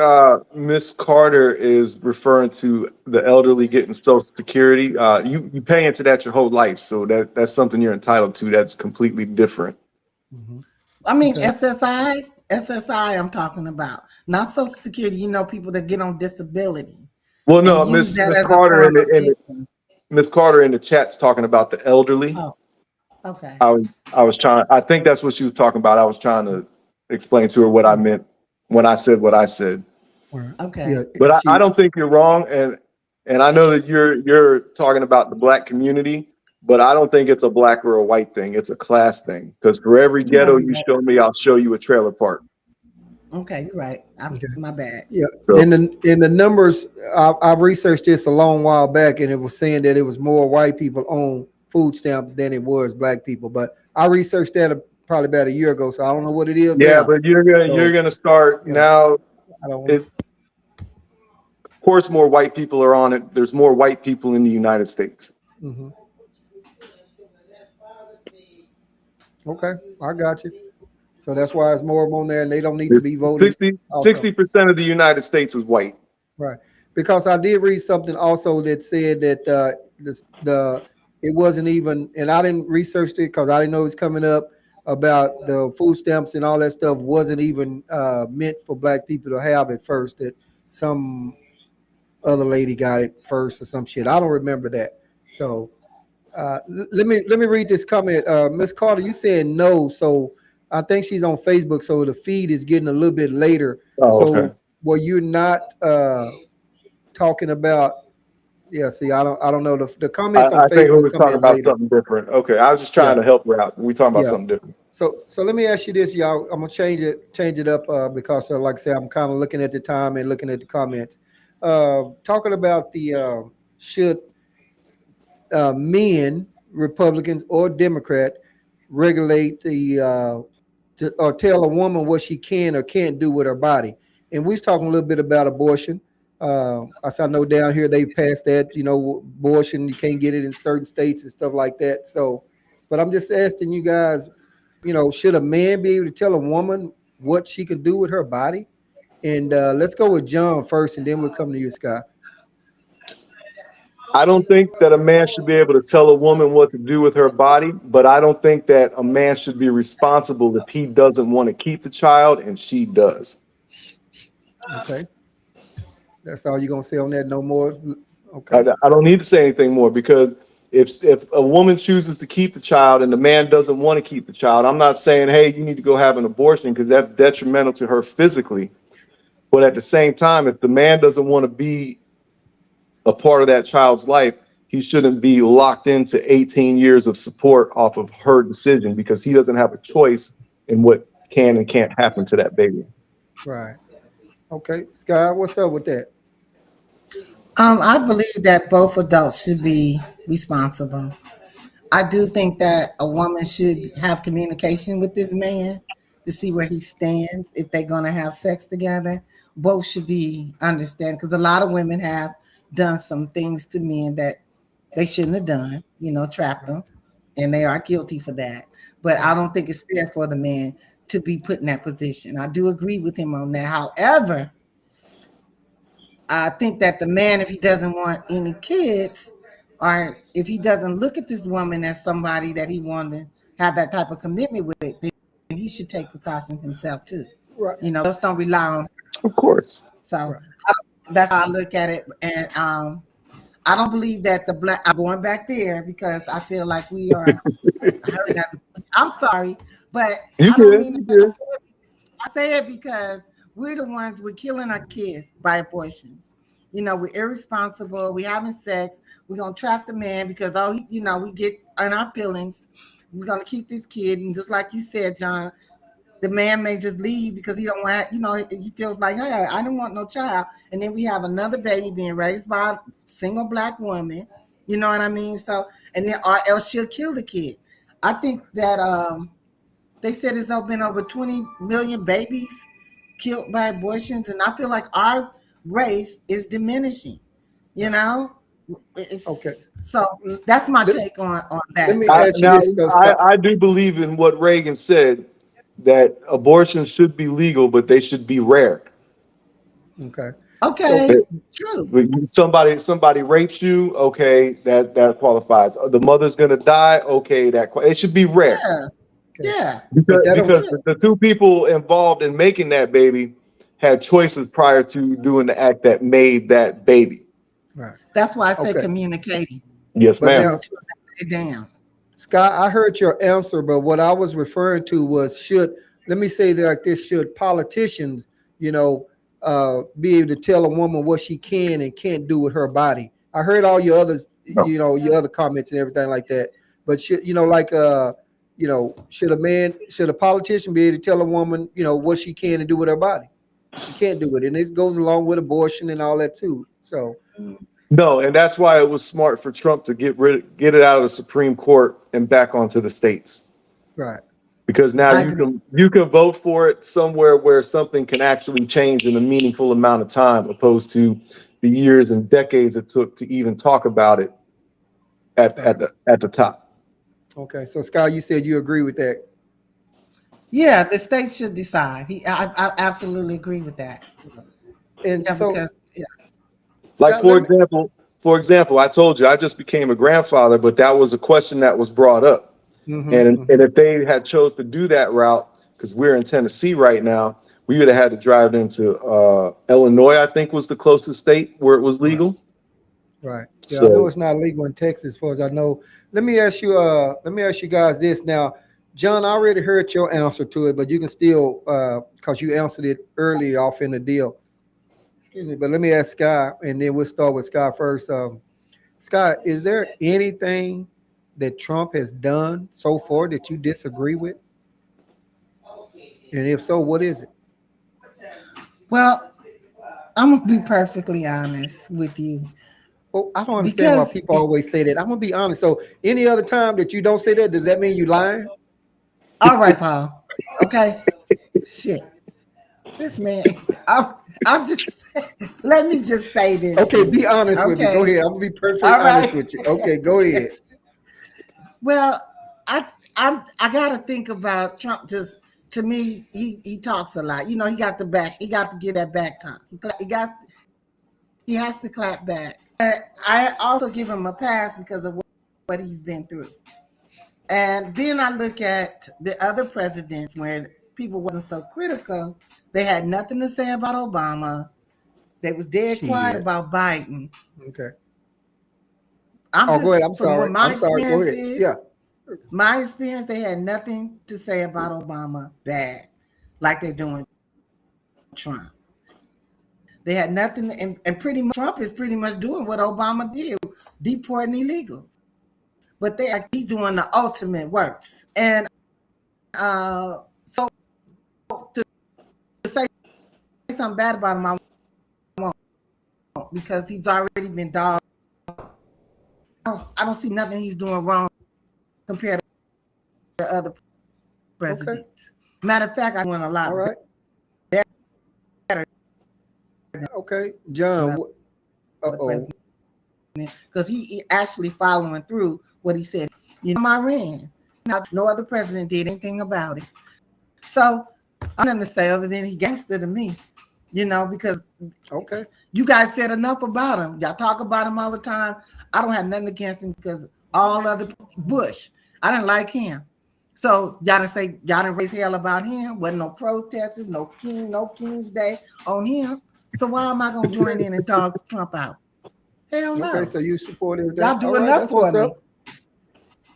Miss Carter is referring to the elderly getting Social Security. You pay into that your whole life, so that's something you're entitled to. That's completely different. Mm-hmm. I mean, Okay. SSI I'm talking about, not Social Security. You know, people that get on disability Well, no, and use that Miss as a Carter form of income. Miss Carter in the chat's talking about the elderly. Oh, okay. I was trying. I think that's what she was talking about. I was trying to explain to her what I meant when I said what I said. Right. Okay. Yeah. But I She. don't think you're wrong, and I know that you're talking about the Black community, but I don't think it's a Black or a white thing. It's a class thing. Because for every You might ghetto be you right. show me, I'll show you a trailer park. Okay, you're right. Okay. My bad. Yeah. So In the numbers, I've researched this a long while back, and it was saying that it was more white people on food stamp than it was Black people. But I researched that probably about a year ago, so I don't know what it is yeah, now. but So you're gonna start yeah, now. I don't. It, of course, more white people are on it. There's more white people in the United States. Mm-hmm. Okay, I got you. So that's why it's more of them on there, and they don't need to There's be voting also. 60% of the United States is white. Right. Because I did read something also that said that it wasn't even, and I didn't research it because I didn't know it was coming up, about the food stamps and all that stuff wasn't even meant for Black people to have at first. That some other lady got it first or some shit. I don't remember that. So let me read this comment. Miss Carter, you said no, so I think she's on Facebook. So the feed is getting a little bit later. Oh, okay. So were you not talking about? Yeah, see, I don't know. The comments on I think we Facebook was come talking in about later. something different. Okay, I was just Yeah, trying to help her out. We talking about yeah. something different. So let me ask you this, y'all. I'm gonna change it up because, like I said, I'm kind of looking at the time and looking at the comments. Talking about the should men, Republicans or Democrat, regulate or tell a woman what she can or can't do with her body. And we was talking a little bit about abortion. I know down here they passed that, abortion, you can't get it in certain states and stuff like that. So, but I'm just asking you guys, should a man be able to tell a woman what she can do with her body? And let's go with John first, and then we'll come to you, Scott. I don't think that a man should be able to tell a woman what to do with her body, but I don't think that a man should be responsible if he doesn't want to keep the child and she does. Okay, that's all you're gonna say on that. No more. Okay. I don't need to say anything more because if a woman chooses to keep the child and the man doesn't want to keep the child, I'm not saying, hey, you need to go have an abortion because that's detrimental to her physically. But at the same time, if the man doesn't want to be a part of that child's life, he shouldn't be locked into 18 years of support off of her decision because he doesn't have a choice in what can and can't happen to that baby. Right. Okay, Scott, what's up with that? I believe that both adults should be responsible. I do think that a woman should have communication with this man to see where he stands if they're going to have sex together. Both should be understand, because a lot of women have done some things to men that they shouldn't have done, trapped them, and they are guilty for that. But I don't think it's fair for the man to be put in that position. I do agree with him on that. However, I think that the man, if he doesn't want any kids, or if he doesn't look at this woman as somebody that he wanted to have that type of commitment with, then he should take precautions himself too. Right. Just don't rely on. Of course. So Right. that's how I look at it. And I don't believe that the black. I'm going back there because I feel like we are hurting as. I'm sorry, but You I don't good? mean. You good? I say it because we're the ones we're killing our kids by abortions. We're irresponsible. We're having sex. We're gonna trap the man because we get in our feelings. We're gonna keep this kid, and just like you said, John, the man may just leave because he don't want. He feels like, hey, I don't want no child, and then we have another baby being raised by a single black woman. You know what I mean? So, and then or else she'll kill the kid. I think that they said there's been over 20 million babies killed by abortions, and I feel like our race is diminishing. Okay. So that's my Let, take on let that. me Go ask ahead. you Now, this, though, Scott. I do believe in what Reagan said, that abortions should be legal, but they should be rare. Okay. So Okay, true. When somebody rapes you, okay, that qualifies. The mother's gonna die, okay, it should be rare. Yeah, okay, yeah, but that don't. Because the two people involved in making that baby had choices prior to doing the act that made that baby. Right. that's why I say Okay. communicating. Yes, But ma'am. Putting now, the two of them down. Scott, I heard your answer, but what I was referring to was let me say it like this, should politicians, be able to tell a woman what she can and can't do with her body? I heard all your others, No. your other comments and everything like that. But should a politician be able to tell a woman, what she can and do with her body? She can't do it. And it goes along with abortion and all that too. So, No, and that's why it was smart for Trump to get it out of the Supreme Court and back onto the states. right. Because now I you agree. can vote for it somewhere where something can actually change in a meaningful amount of time, opposed to the years and decades it took to even talk about it at the top. Okay. So, Scott, you said you agree with that. Yeah, the states should decide. I absolutely agree with that. And Yeah, so, because Like Scott, let me, for example, I told you I just became a grandfather, but that was a question that was brought up. And mhm. if they had chose to do that route, because we're in Tennessee right now, we would have had to drive into Illinois, I think was the closest state where it was Right. legal. Right. Yeah, I know So it's not legal in Texas, as far as I know. Let me ask you guys this now. John, I already heard your answer to it, but you can still because you answered it early off in the deal. Excuse me, but let me ask Sky, and then we'll start with Sky first. Scott, is there anything that Trump has done so far that you disagree with? And if so, what is it? well, I'm gonna be perfectly honest with you Well, I don't understand why because people always say that. I'm gonna be honest. So, any other time that you don't say that, does that mean you lying? all right, Paul. Okay, shit. This man, I'm just. Let me just say this. Okay, Then. be honest with me. Go Okay, ahead. I'm gonna be perfectly all honest right. with you. Okay, go ahead. Well, I gotta think about Trump. Just to me, he talks a lot. He got the back. He got to get that back talk. He has to clap back. I also give him a pass because of what he's been through. And then I look at the other presidents where people wasn't so critical. They had nothing to say about Obama. They was dead quiet Shit. about Biden. Okay. I'm Oh, go just ahead. I'm from what sorry. my I'm sorry. Go experience ahead. is. Yeah. My experience, they had nothing to say about Obama bad, like they're doing Trump. They had nothing, and pretty much Trump is pretty much doing what Obama did, deporting illegals. But he's doing the ultimate works. And so to say something bad about him, I won't, because he's already been dogged. I don't see nothing he's doing wrong compared to other presidents. Okay. Matter of fact, I went a lot All right. better Okay. than John. other Uh-oh. presidents because he actually following through what he said. I ran. No other president did anything about it. So I'm nothing to say other than he gangster to me, because Okay. you guys said enough about him. Y'all talk about him all the time. I don't have nothing against him because all other Bush, I didn't like him. So y'all didn't raise hell about him. Wasn't no protesters, no King's Day on him. So why am I gonna join in and dog Trump out? Hell no. Okay, so you supported Y'all that. do All right, enough that's for what's me. up.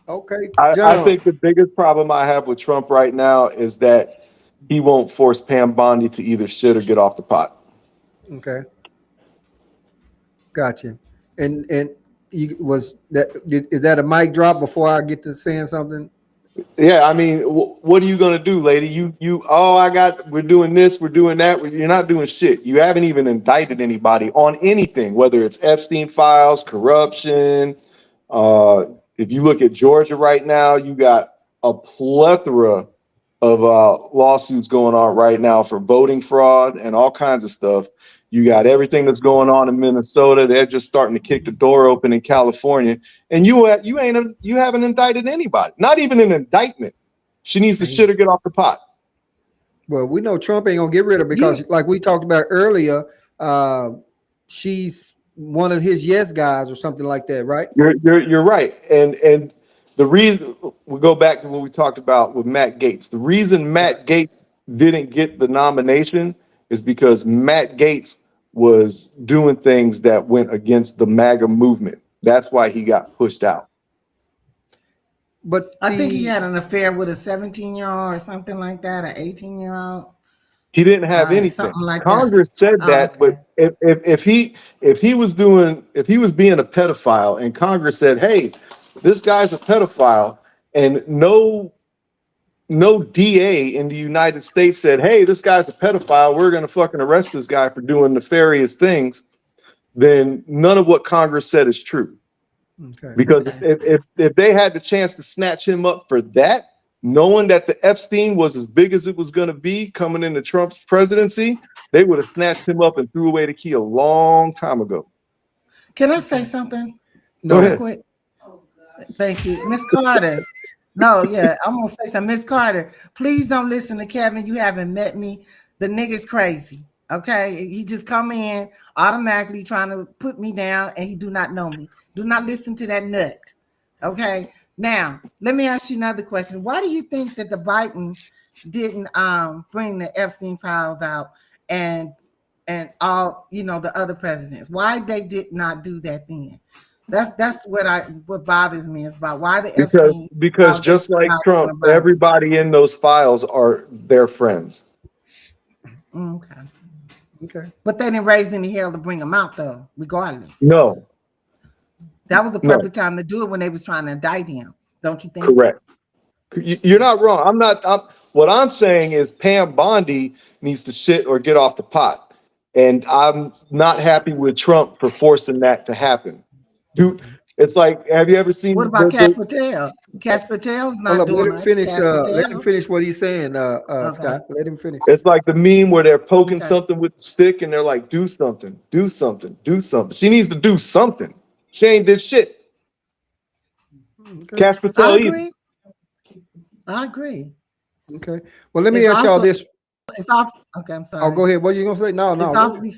Okay, I John. think the biggest problem I have with Trump right now is that he won't force Pam Bondi to either shit or get off the pot. Okay, gotcha. And is that a mic drop before I get to saying something? Yeah, I mean, what are you gonna do, lady? We're doing this, we're doing that. You're not doing shit. You haven't even indicted anybody on anything, whether it's Epstein files, corruption. If you look at Georgia right now, you got a plethora of lawsuits going on right now for voting fraud and all kinds of stuff. You got everything that's going on in Minnesota. They're just starting to kick the door open in California, and you haven't indicted anybody. Not even an indictment. She needs to shit or get off the pot. Well, we know Trump ain't gonna get rid of her because, like we talked about earlier, she's one of his yes guys or something like that, right? You're right, and the reason we go back to what we talked about with Matt Gaetz. The reason Matt Gaetz didn't get the nomination is because Matt Gaetz was doing things that went against the MAGA movement. That's why he got pushed out. But I think he had an affair with a 17-year-old or something like that, an 18-year-old. He didn't have anything. Something like Congress said that, okay. but if he was being a pedophile, and Congress said, "Hey, this guy's a pedophile," and no DA in the United States said, "Hey, this guy's a pedophile. We're going to fucking arrest this guy for doing nefarious things," then none of what Congress said is true. Okay. Because if they had the chance to snatch him up for that, knowing that the Epstein was as big as it was going to be coming into Trump's presidency, they would have snatched him up and threw away the key a long time ago. Can I say something? Go ahead. Quick. Thank you, Miss Carter. No, yeah, I'm gonna say something. Miss Carter, please don't listen to Kevin. You haven't met me. The nigga's crazy. Okay, he just come in automatically trying to put me down, and he do not know me. Do not listen to that nut. Okay, now let me ask you another question. Why do you think that the Biden didn't bring the Epstein files out and all the other presidents? Why they did not do that then? That's what bothers me is about why the Epstein because just like Trump, everybody in those files are their friends. Okay. But they didn't raise any hell to bring them out, though, regardless. No. That was the perfect time to do it when they was trying to indict him. Don't you think? Correct. You're not wrong. What I'm saying is Pam Bondi needs to shit or get off the pot. And I'm not happy with Trump for forcing that to happen. Dude, it's like, have you ever seen? What about Kash Patel? Kash Patel's not doing much. Let him finish what he's saying, Scott. Let him finish. It's like the meme where they're poking something with the stick and they're like, do something, do something, do something. She needs to do something. She ain't did shit. Kash Patel either. I agree. Okay. Well, let me ask y'all this. Okay, I'm sorry. Oh, go ahead. What are you gonna say? No. It's awfully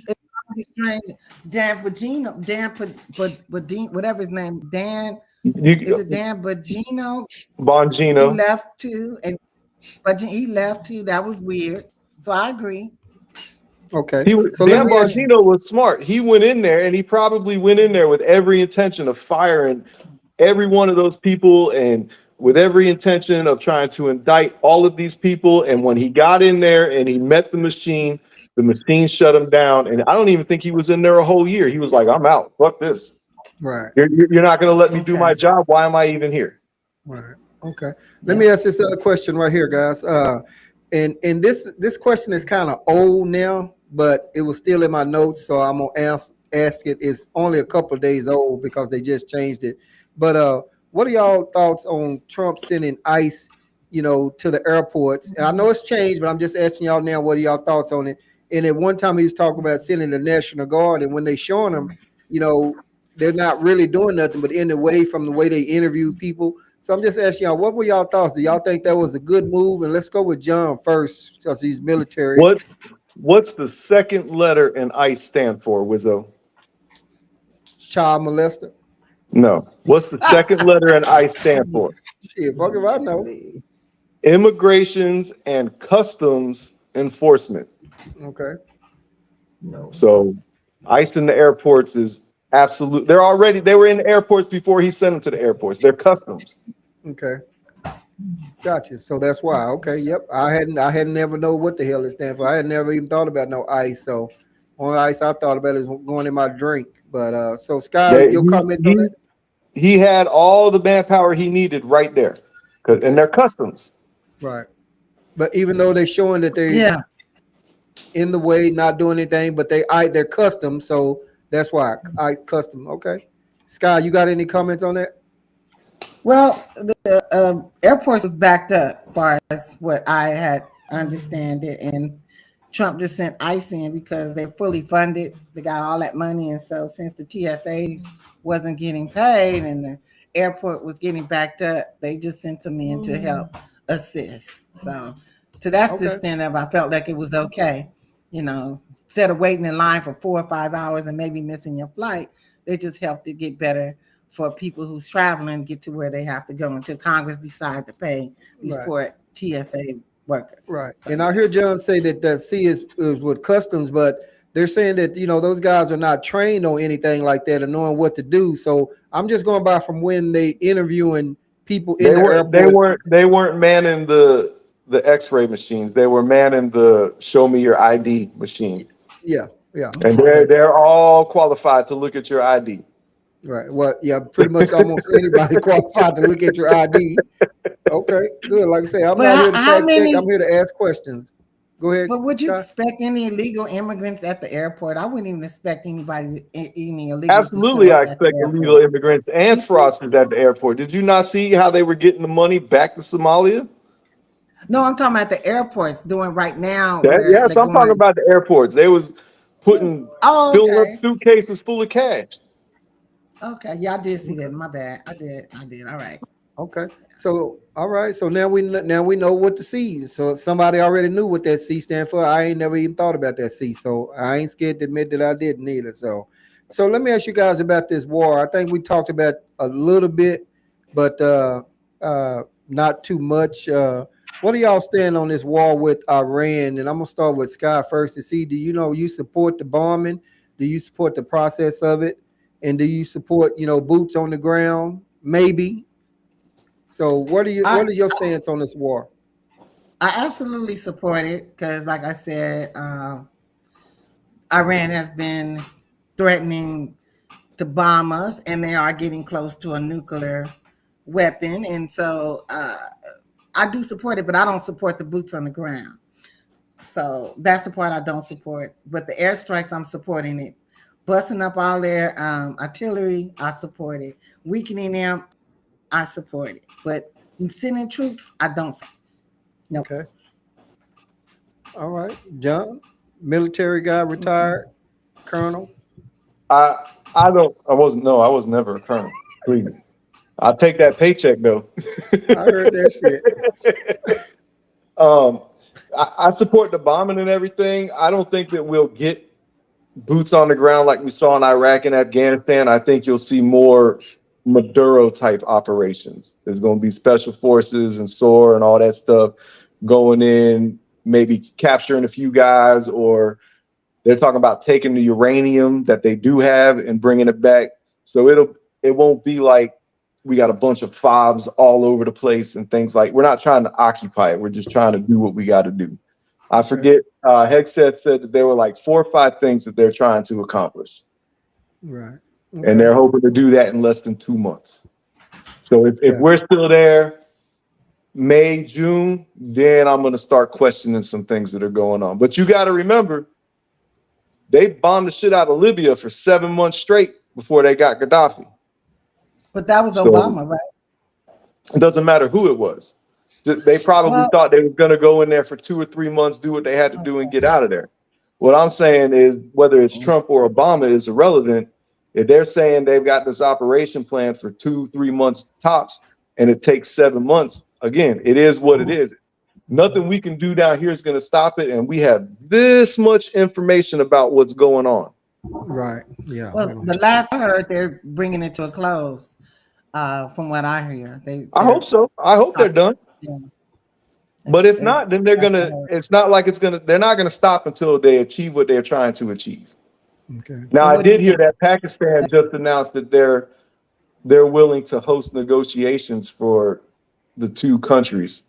strange. Dan Bongino, whatever his name, Dan. Is it Dan Bongino? Bongino. He left too, but he left too. That was weird. So I agree. Okay. So Dan Bongino was smart. He went in there, and he probably went in there with every intention of firing every one of those people, and with every intention of trying to indict all of these people. And when he got in there and he met the machine shut him down. And I don't even think he was in there a whole year. He was like, I'm out. Fuck this. Right. You're not going to let me do my job. Why am I even here? Right. Okay. Let me ask this other question right here, guys. And this question is kind of old now, but it was still in my notes. So I'm going to ask it. It's only a couple of days old because they just changed it. But what are y'all thoughts on Trump sending ICE, to the airports? And I know it's changed, but I'm just asking y'all now, what are y'all thoughts on it? And at one time he was talking about sending the National Guard, and when they showing them, they're not really doing nothing but in the way from the way they interview people. So I'm just asking y'all, what were y'all thoughts? Do y'all think that was a good move? And let's go with John first because he's military. What's the second letter in ICE stand for, Wizzo? Child molester. No. What's the second letter in ICE stand for? Shit, fuck if I know. Immigrations and customs enforcement. Okay. So ICE in the airports is absolute. They were in the airports before he sent them to the airports. They're customs. Okay. Gotcha. So that's why. Okay. Yep. I hadn't never know what the hell it stands for. I had never even thought about no ice. So only ice I thought about is going in my drink. But so Sky, They, your comments on he, that? he had all the manpower he needed right there. And Okay. they're customs. Right. But even though they're showing that they Yeah. in the way, not doing anything, but they're custom, so that's why I custom. Okay. Sky, you got any comments on that? Well, the airports was backed up, as far as what I had understand it, and Trump just sent ICE in because they're fully funded. They got all that money, and so since the TSAs wasn't getting paid and the airport was getting backed up, they just sent them in to help assist. So, to that's the Okay. extent of I felt like it was okay. Instead of waiting in line for 4 or 5 hours and maybe missing your flight, they just helped it get better for people who's traveling, get to where they have to go until Congress decide to pay these Right. poor TSA workers. Right. So, And I hear John say that the C is with customs, but they're saying that those guys are not trained on anything like that and knowing what to do. So I'm just going by from when they interviewing people in the airport. They weren't manning the X-ray machines. They were manning the show me your ID machine. Yeah. Yeah. And they're all qualified to look at your ID. Right. Well, yeah, pretty much almost anybody qualified to look at your ID. Okay, good. Like I say, I'm But not here to how fact check. many? I'm here to ask questions. Go ahead, But would you Scott. expect any illegal immigrants at the airport? I wouldn't even expect any illegals to Absolutely, show I up at the expect illegal airport. immigrants and fraudsters at the airport. Did you not see how they were getting the money back to Somalia? No, I'm talking about the airports doing right now where Yes, they're I'm talking going. about the airports. They was Oh, filling up okay. suitcases full of cash. Okay. Yeah, I did see that. My bad. I did. All right. Okay. So, all right. So now we know what the C is. So somebody already knew what that C stand for. I ain't never even thought about that C. So I ain't scared to admit that I didn't either. So let me ask you guys about this war. I think we talked about a little bit, but not too much. What do y'all stand on this war with Iran? And I'm gonna start with Sky first to see. Do you support the bombing? Do you support the process of it? And do you support boots on the ground? Maybe. So what I is your stance on this war? I absolutely support it because, like I said, Iran has been threatening to bomb us, and they are getting close to a nuclear weapon. And so I do support it, but I don't support the boots on the ground. So that's the part I don't support. But the airstrikes, I'm supporting it. Busting up all their artillery, I support it. Weakening them, I support it. But sending troops, I don't. No. Okay. All right. John, military guy, retired, colonel. I was never a colonel. Please. I'll take that paycheck though. I heard that shit. I support the bombing and everything. I don't think that we'll get boots on the ground like we saw in Iraq and Afghanistan. I think you'll see more Maduro type operations. There's going to be special forces and SOAR and all that stuff going in, maybe capturing a few guys, or they're talking about taking the uranium that they do have and bringing it back. So it won't be like we got a bunch of fobs all over the place and things like. We're not trying to occupy it. We're just trying to do what we got to do. I forget. Hegseth said that there were like 4 or 5 things that they're trying to accomplish. Right. Okay. And they're hoping to do that in less than 2 months. So if we're still there, May, June, then I'm going to start questioning some things that are going on. But you got to remember, they bombed the shit out of Libya for 7 months straight before they got Gaddafi. But that was Obama, right? It doesn't matter who it was. They probably thought they were going to go in there for 2 or 3 months, do what they had to do, and get out of there. What I'm saying is, whether it's Trump or Obama is irrelevant. If they're saying they've got this operation plan for 2-3 months tops, and it takes 7 months, again, it is what it is. Nothing we can do down here is going to stop it, and we have this much information about what's going on. Right. Yeah. Well, the last I heard, they're bringing it to a close. From what I hear, I hope so. I hope they're done. Yeah. But if And not, then they're that's gonna. hard. It's not like they're not gonna stop until they achieve what they're trying to achieve. Okay. Now, And I what do you did hear think? that Pakistan just announced that they're willing to host negotiations for the two countries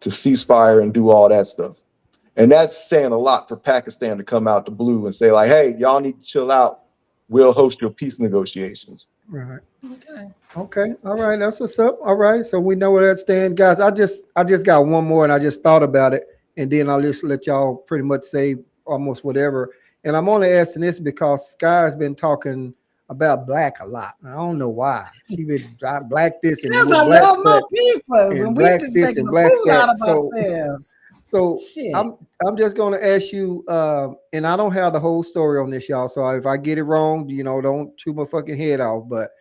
to ceasefire and do all that stuff. And that's saying a lot for Pakistan to come out the blue and say, like, hey, y'all need to chill out. We'll host your peace negotiations. Right. Okay. Okay. All right. That's what's up. All right. So we know where that stands, guys. I just got one more, and I just thought about it, and then I'll just let y'all pretty much say almost whatever. And I'm only asking this because Sky's been talking about black a lot. I don't know why. She been black this and Because with I blacks love my that people, and and we blacks just this making and a blacks fool out that. of ourselves. So Shit. I'm just gonna ask you, and I don't have the whole story on this, y'all. So if I get it wrong, don't chew my fucking head off. But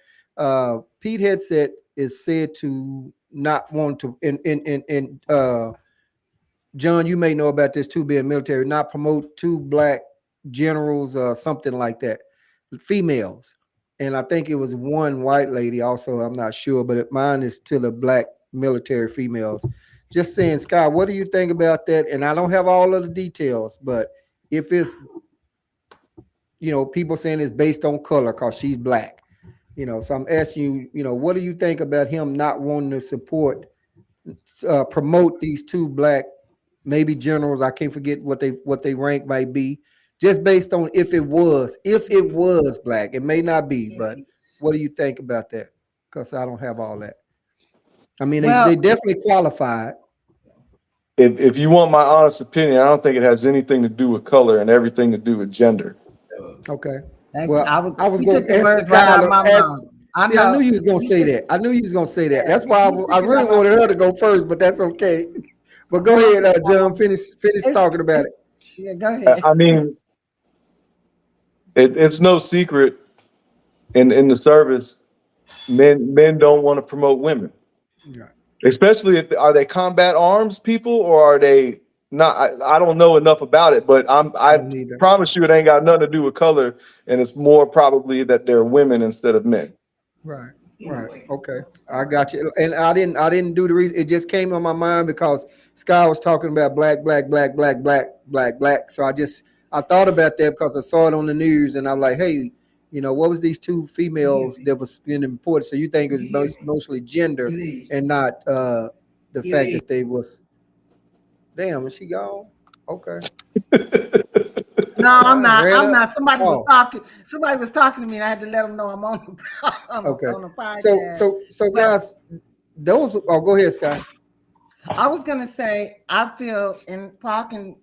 Pete Hegseth is said to not want to, and John, you may know about this too, being military, not promote two black generals or something like that, females. And I think it was one white lady also. I'm not sure, but mine is still a black military females. Just saying, Scott, what do you think about that? And I don't have all of the details, but if it's, people saying it's based on color because she's black, so I'm asking you, what do you think about him not wanting to promote these two black, maybe generals? I can't forget what they rank might be, just based on if it was black. It may not be, but what do you think about that? Because I don't have all that. I mean, they Well, definitely qualified. If you want my honest opinion, I don't think it has anything to do with color and everything to do with gender. Okay. that's, Well, I was you going took to the ask words right out of Skylar. my mouth. I See, I knew know. you was going to You say took, that. I knew you was going to say that. yeah, That's why you I took it really out my wanted her mouth. to go first, but that's okay. But go No, ahead, John. Finish talking about it. yeah, go ahead. I mean, it's no secret in the service, men don't want to promote women, Yeah, especially if are they combat arms people or are they not? I don't know enough about it, but I I don't either. promise you it ain't got nothing to do with color, and it's more probably that they're women instead of men. Right. Right. Okay. I got you. And I didn't do the reason. It just came on my mind because Sky was talking about black, black, black, black, black, black, black. So I thought about that because I saw it on the news and I'm like, hey, what was these two females that was being important? So you think it's mostly gender and not the fact that they was, damn, is she gone? Okay. No, All I'm right. not. Ran I'm up. not. Somebody was Oh, talking. Somebody was talking to me, and I had to let them know I'm on okay. on a So podcast. so so But guys, go ahead, Sky. I was gonna say, I feel, and Paul can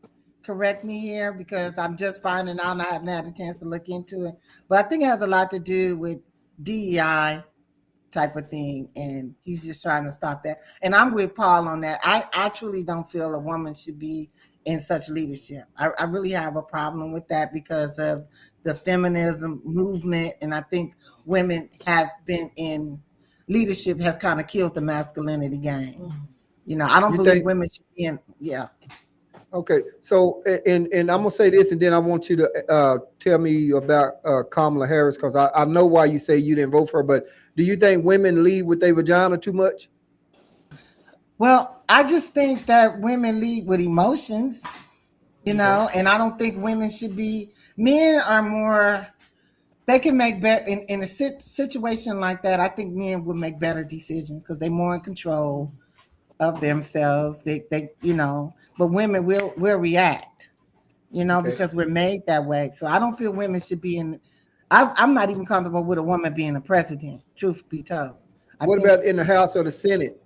correct me here because I'm just finding out and I haven't had a chance to look into it. But I think it has a lot to do with DEI type of thing, and he's just trying to stop that. And I'm with Paul on that. I truly don't feel a woman should be in such leadership. I really have a problem with that because of the feminism movement, and I think women have been in leadership has kind of killed the masculinity game. I don't You believe think women should be in. Yeah. Okay, so and I'm gonna say this, and then I want you to tell me about Kamala Harris because I know why you say you didn't vote for her, but do you think women lead with their vagina too much? Well, I just think that women lead with emotions, Okay, and I don't think women should be. Men are more. They can make better in a situation like that. I think men would make better decisions because they're more in control of themselves. But women will react, okay. because we're made that way. So I don't feel women should be in. I'm not even comfortable with a woman being a president. Truth be told, I What think about in the House or the Senate?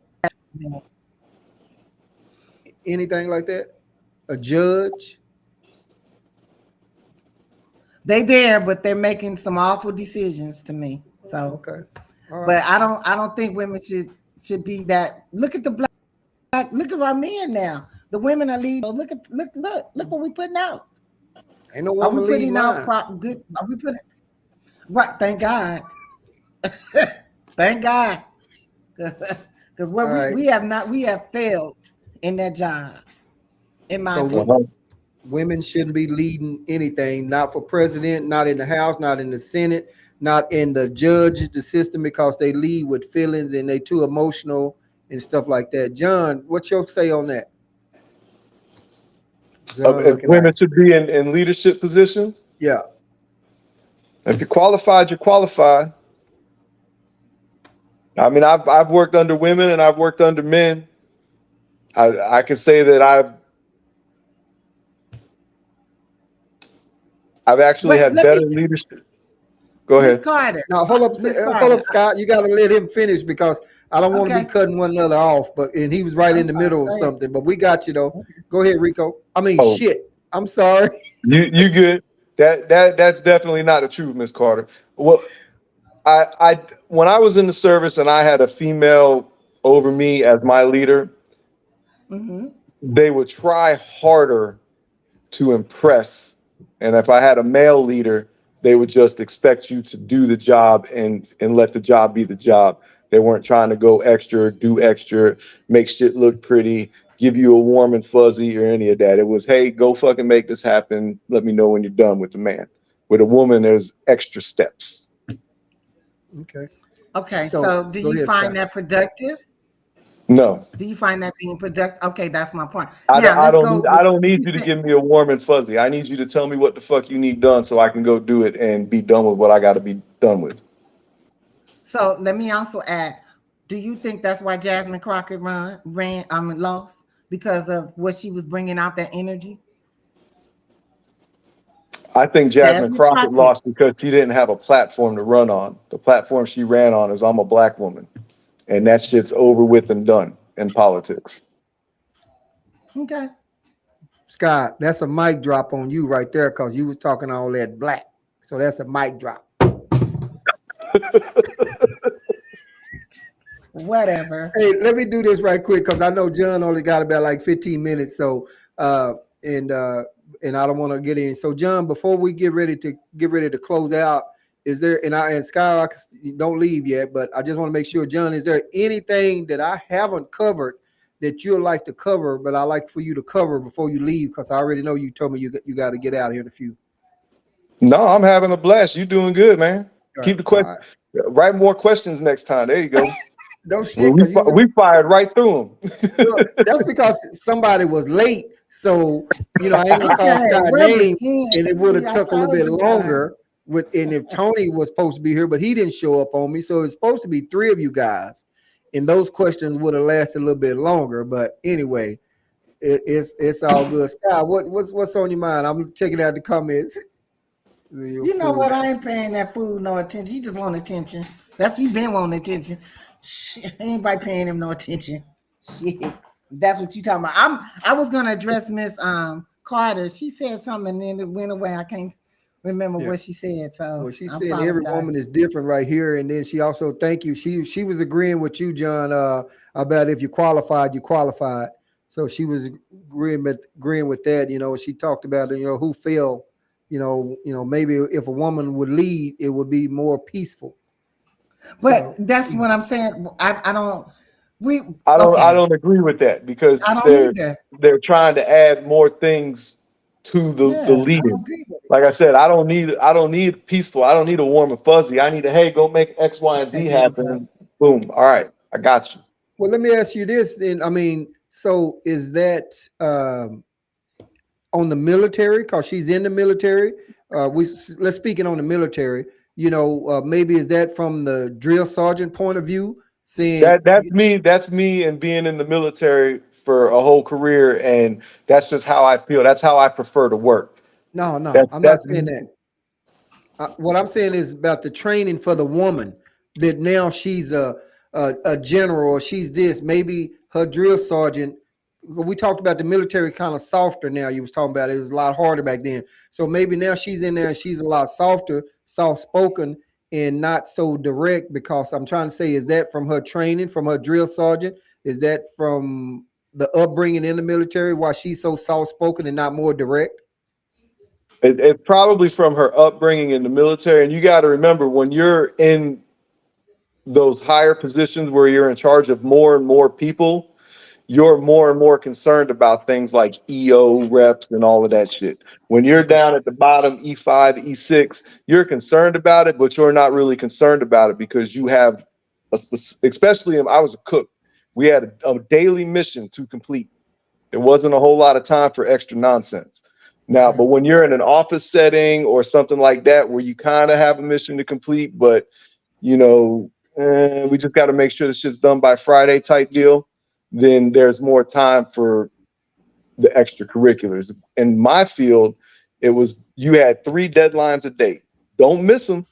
Anything like that? A judge? they there, but they're making some awful decisions to me. So, Okay, all right. but I don't think women should be that. Look at the black. Look at our men now. The women are leading. Look what we putting out. Ain't no Are we woman leading putting out mine. prop good? Are we putting right? Thank God. Thank God. Because what All right. we have failed in that job, in my So opinion. women shouldn't be leading anything, not for president, not in the House, not in the Senate, not in the judge, the system, because they lead with feelings and they too emotional and stuff like that. John, what's your say on that? John If looking women nice. should be in leadership positions. Yeah. If you're qualified, you're qualified. I mean, I've worked under women and I've worked under men. I can say that I've actually Wait, had let better me, leadership. Go Miss ahead. Carter. Now Miss hold Carter. up, Scott. You got to let him finish because I don't want to be Okay, cutting one another off. And he was right I'm in the sorry. middle of Go ahead. something. But we got you though. Go ahead, Rico. I mean, Oh, shit. I'm sorry. you good. That's definitely not the truth, Miss Carter. Well, I when I was in the service and I had a female over me as my leader, Mm-hmm. they would try harder to impress. And if I had a male leader, they would just expect you to do the job and let the job be the job. They weren't trying to go extra, do extra, make shit look pretty, give you a warm and fuzzy or any of that. It was, hey, go fucking make this happen. Let me know when you're done with the man. With a woman, there's extra steps. Okay. Okay, So so do go you ahead, find Scott. that productive? No, Do you find that being productive? Okay, that's my point. I don't, Now I let's don't go need with I don't what need you you to said. give me a warm and fuzzy. I need you to tell me what the fuck you need done so I can go do it and be done with what I got to be done with. So let me also add, do you think that's why Jasmine Crockett lost because of what she was bringing out, that energy? I think Jasmine Jasmine Crockett Crockett. lost because she didn't have a platform to run on. The platform she ran on is I'm a black woman, and that shit's over with and done in politics. Okay. Scott, that's a mic drop on you right there because you was talking all that black. So that's a mic drop. Whatever. Hey, let me do this right quick because I know John only got about like 15 minutes. So and and I don't want to get in. So John, before we get ready to close out, is there and Sky, don't leave yet, but I just want to make sure, John, is there anything that I haven't covered that you'd like to cover, but I like for you to cover before you leave because I already know you told me you got to get out of here in a few. No, I'm having a blast. You doing good, man. All right, Keep the all question. right. Write more questions next time. There you go. No Well, shit, because you we fired right through well, them. that's because somebody was late. So, I ain't gonna call Okay, Scott we'll name, begin. and it would have See, I took a little told bit you guys. longer. And if Tony was supposed to be here, but he didn't show up on me, so it's supposed to be three of you guys, and those questions would have lasted a little bit longer. But anyway, it's all good. Scott, what's on your mind? I'm checking out the comments. Your You know food. what? I ain't paying that fool no attention. He just want attention. That's we been wanting attention. Shit, anybody paying him no attention. Shit. That's what you talking about. I was gonna address Miss Carter. She said something and then it went away. I can't remember Yeah. what she said. So Well, she I said every apologize. woman is different right here, and then she also thank you. She was agreeing with you, John, about if you qualified, you qualified. So she was agreeing with that. She talked about who fell. Maybe if a woman would lead, it would be more peaceful. But So that's what I'm saying. I don't we I okay. don't agree with that because I don't either. they're trying to add more things to the Yeah, I leading. don't agree with it. Like I said, I don't need peaceful. I don't need a warm and fuzzy. I need a, hey, go make X, Y, and Okay, Z there you go. happen. Boom. All right, I got you. well, let me ask you this. Then I mean, so is that on the military? Because she's in the military. Let's speak it on the military. Maybe is that from the drill sergeant point of view, saying That's me and being in the military for a whole career, and that's just how I feel. That's how I prefer to work. no, no, That's I'm not that's saying that. What I'm saying is about the training for the woman that now she's a general or she's this. Maybe her drill sergeant. We talked about the military kind of softer now. You was talking about it was a lot harder back then. So maybe now she's in there and she's a lot softer, soft spoken, and not so direct. Because I'm trying to say, is that from her training, from her drill sergeant? Is that from the upbringing in the military? Why she's so soft spoken and not more direct? it's probably from her upbringing in the military. And you got to remember when you're in those higher positions where you're in charge of more and more people, you're more and more concerned about things like EO reps and all of that shit. When you're down at the bottom, E5, E6, you're concerned about it, but you're not really concerned about it because you have, especially I was a cook. We had a daily mission to complete. There wasn't a whole lot of time for extra nonsense. Now, but when you're in an office setting or something like that, where you kind of have a mission to complete, but you know, we just got to make sure this shit's done by Friday type deal, then there's more time for the extracurriculars. In my field, it was you had 3 deadlines a day. Don't miss them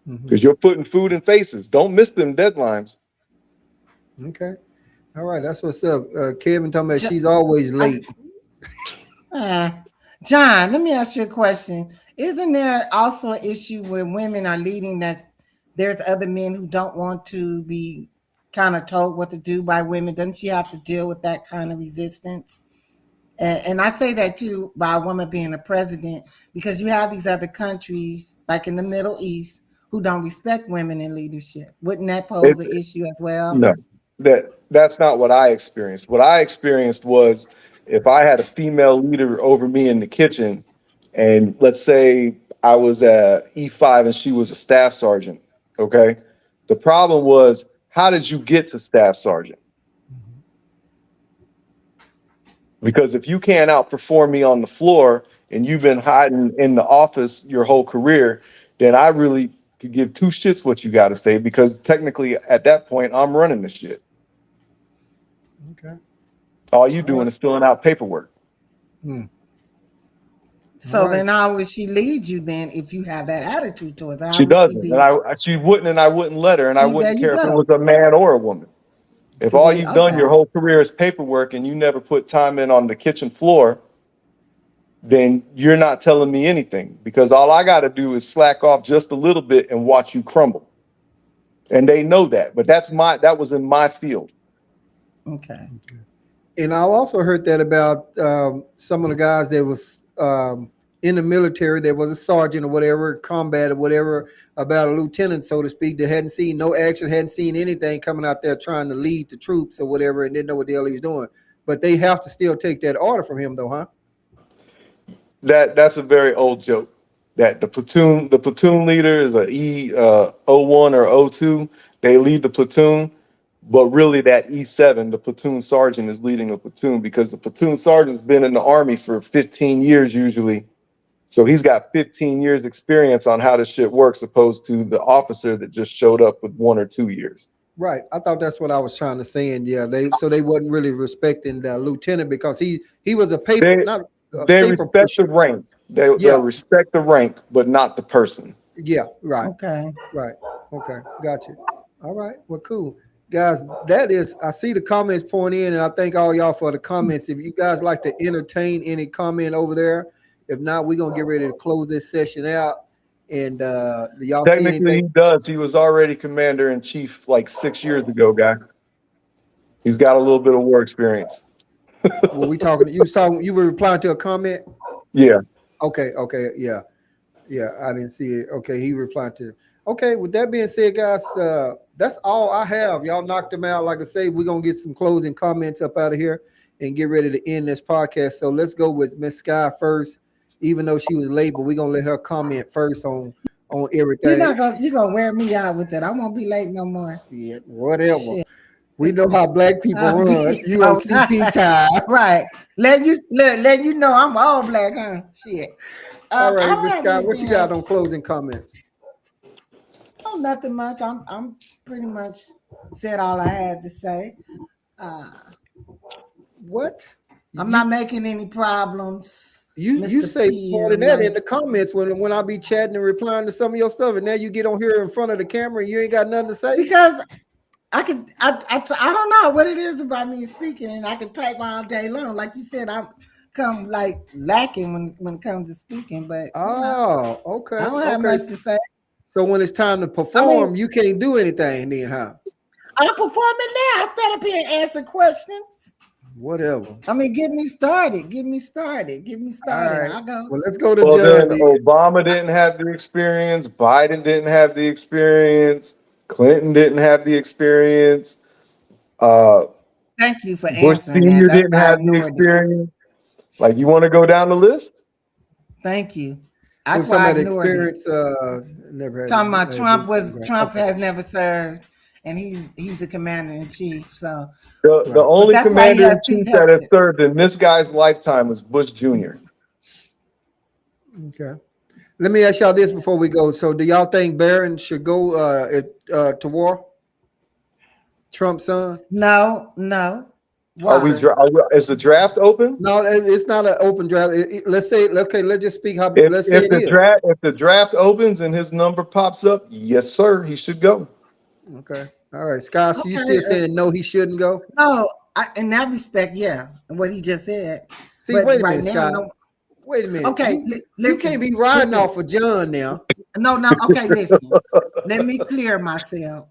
because you're putting food in faces. Don't miss them deadlines. Okay. All right. That's what's up. Kevin talking about she's always late. John, let me ask you a question. Isn't there also an issue where women are leading that there's other men who don't want to be kind of told what to do by women? Doesn't she have to deal with that kind of resistance? And I say that too by a woman being a president, because you have these other countries like in the Middle East who don't respect women in leadership. Wouldn't that pose an issue as well? No, that's not what I experienced. What I experienced was if I had a female leader over me in the kitchen, and let's say I was at E5 and she was a staff sergeant, okay? The problem was, how did you get to staff sergeant? Because if you can't outperform me on the floor and you've been hiding in the office your whole career, then I really could give 2 shits what you got to say, because technically at that point I'm running the shit. Okay. All you doing is filling out paperwork. So then how would she lead you then if you have that attitude towards her? She doesn't, and she wouldn't, and I wouldn't let her, and I wouldn't care if it was a man or a woman. If all you've done your whole career is paperwork and you never put time in on the kitchen floor, then you're not telling me anything, because all I got to do is slack off just a little bit and watch you crumble. And they know that, but that was in my field. Okay. And I also heard that about some of the guys that was in the military, that was a sergeant or whatever, combat or whatever, about a lieutenant, so to speak, that hadn't seen no action, hadn't seen anything, coming out there trying to lead the troops or whatever, and didn't know what the hell he was doing. But they have to still take that order from him, though, huh? That's a very old joke. That the platoon leader is a E01 or O2. They lead the platoon, but really that E7, the platoon sergeant, is leading a platoon, because the platoon sergeant's been in the Army for 15 years usually. So he's got 15 years experience on how this shit works, opposed to the officer that just showed up with 1 or 2 years. Right. I thought that's what I was trying to say. And yeah, they wasn't really respecting the lieutenant, because he was a paper, they respect the rank. They'll respect the rank, but not the person. Yeah, right. Okay. Right. Okay. Gotcha. All right. Well, cool. Guys, I see the comments pouring in, and I thank all y'all for the comments. If you guys like to entertain any comment over there, if not, we're gonna get ready to close this session out. And y'all technically he does. He was already commander in chief like 6 years ago, guy. He's got a little bit of war experience. Were we talking? You were replying to a comment? Yeah. Okay. Yeah. I didn't see it. Okay, he replied to. Okay, with that being said, guys, that's all I have. Y'all knocked them out. Like I say, we're gonna get some closing comments up out of here and get ready to end this podcast. So let's go with Miss Sky first, even though she was late, but we're gonna let her comment first on everything. You're gonna wear me out with that. I won't be late no more. Shit, whatever. Shit. We know how black people run. You on CP time. Right. Let you know I'm all black, huh? Shit. All right, Miss Scott, what you got on closing comments? Oh, nothing much. I'm pretty much said all I had to say. What? I'm not making any problems. You say more than that in the comments when I be chatting and replying to some of your stuff, and now you get on here in front of the camera and you ain't got nothing to say? Because I don't know what it is about me speaking, and I can type all day long. Like you said, I'm come like lacking when it comes to speaking, but okay. I don't have much to say. So when it's time to perform, you can't do anything then, huh? I'm performing now. I stand up here and answer questions. Whatever. I mean, get me started. Right. I'll go. Well, let's go to John. Then Obama didn't have the experience. Biden didn't have the experience. Clinton didn't have the experience. Thank you for Bush answering Sr. that. didn't have the experience. Like, you want to go down the list? Thank you. That's why I ignored it. Never had talking about Trump has never served, and he's the commander in chief. So The Right. only that's why he commander has in two chief that has headsets. served in this guy's lifetime was Bush Jr. Okay. Let me ask y'all this before we go. So, do y'all think Barron should go to war? Trump's son? No, no. Are we, Why? is the draft open? No, it's not an open draft. Let's say, okay, let's just speak how. If Let's say if it the is. draft opens and his number pops up, yes, sir, he should go. Okay. All right, Scott. So you Okay. still saying no? He shouldn't go. No, in that respect, yeah, what he just said. See, But wait a right minute, now, Scott. no. Wait a minute. Okay, You can't be riding off of John now. No, no. Okay, listen. Let me clear myself.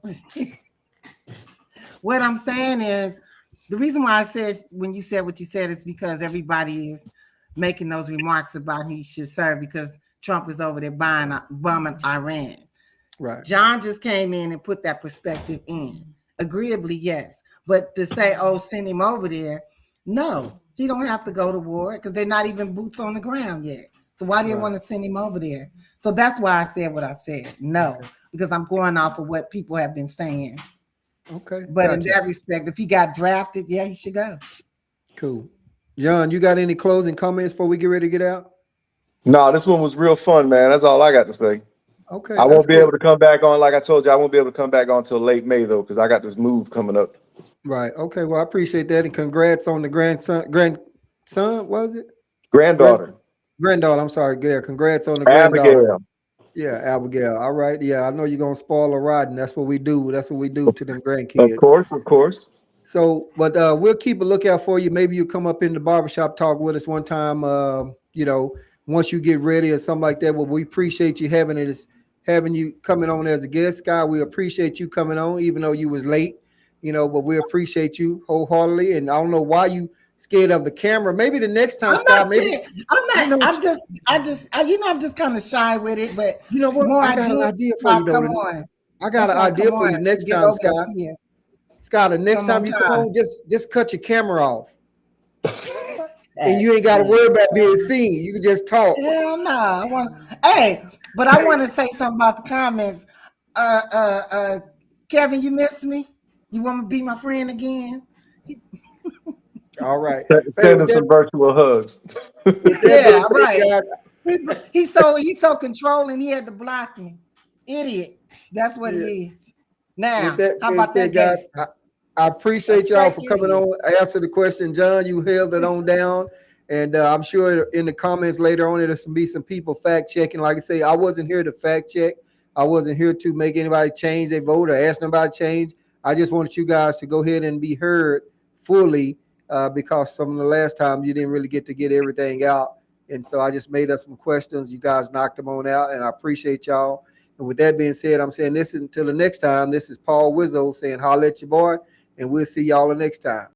What I'm saying is, the reason why I said when you said what you said is because everybody is making those remarks about he should serve because Trump is over there bombing Iran. Right. John just came in and put that perspective in. Agreeably, yes. But to say, oh, send him over there, no, he don't have to go to war because they're not even boots on the ground yet. So why do you want to send him over there? So that's why I said what I said. No, because I'm going off of what people have been saying. Okay. But in that respect, if he got drafted, yeah, he should go. Cool. John, you got any closing comments before we get ready to get out? No, this one was real fun, man. That's all I got to say. Okay. I won't be able to come back on, like I told you, I won't be able to come back on until late May though, because I got this move coming up. Right. Okay. Well, I appreciate that, and congrats on the grandson. Was it? Granddaughter, Granddaughter. I'm sorry. Yeah. Congrats on the granddaughter. Abigail. Yeah, Abigail. All right. Yeah, I know you're gonna spoil a ride, and that's what we do. That's what we do to them Of grandkids. course, of course. So, but we'll keep a lookout for you. Maybe you come up in the barbershop talk with us one time. Once you get ready or something like that. Well, we appreciate you having you coming on as a guest, Scott. We appreciate you coming on, even though you was late. But we appreciate you wholeheartedly. And I don't know why you scared of the camera. Maybe the next time, I'm Scott. not Maybe scared. I'm not. I'm just kind of shy with it. But you know what? the more I I got do an it, idea the for more you, I though. come on. I got an That's why I idea come for you on next to get time, over Scott. that fear. Scott, the next Come time on you come time. on, just cut your camera off. And you ain't got to worry about being seen. You can just talk. Hell no. But I want to say something about the comments. Kevin, you miss me? You want to be my friend again? All right. Hey, Send him some virtual hugs. with that Yeah, being right. said, guys, He's so controlling. He had to block me. Idiot. That's what yeah, he is. with Now, that how being about that said, guys, gangster? I A appreciate y'all straight for coming idiot. on, answer the question. John, you held it on down. And I'm sure in the comments later on, there's be some people fact checking. Like I say, I wasn't here to fact check. I wasn't here to make anybody change their vote or ask nobody to change. I just wanted you guys to go ahead and be heard fully because some of the last time you didn't really get to get everything out. And so I just made up some questions. You guys knocked them on out, and I appreciate y'all. And with that being said, I'm saying this is until the next time. This is Paul Wizzo saying, holla at your boy, and we'll see y'all the next time.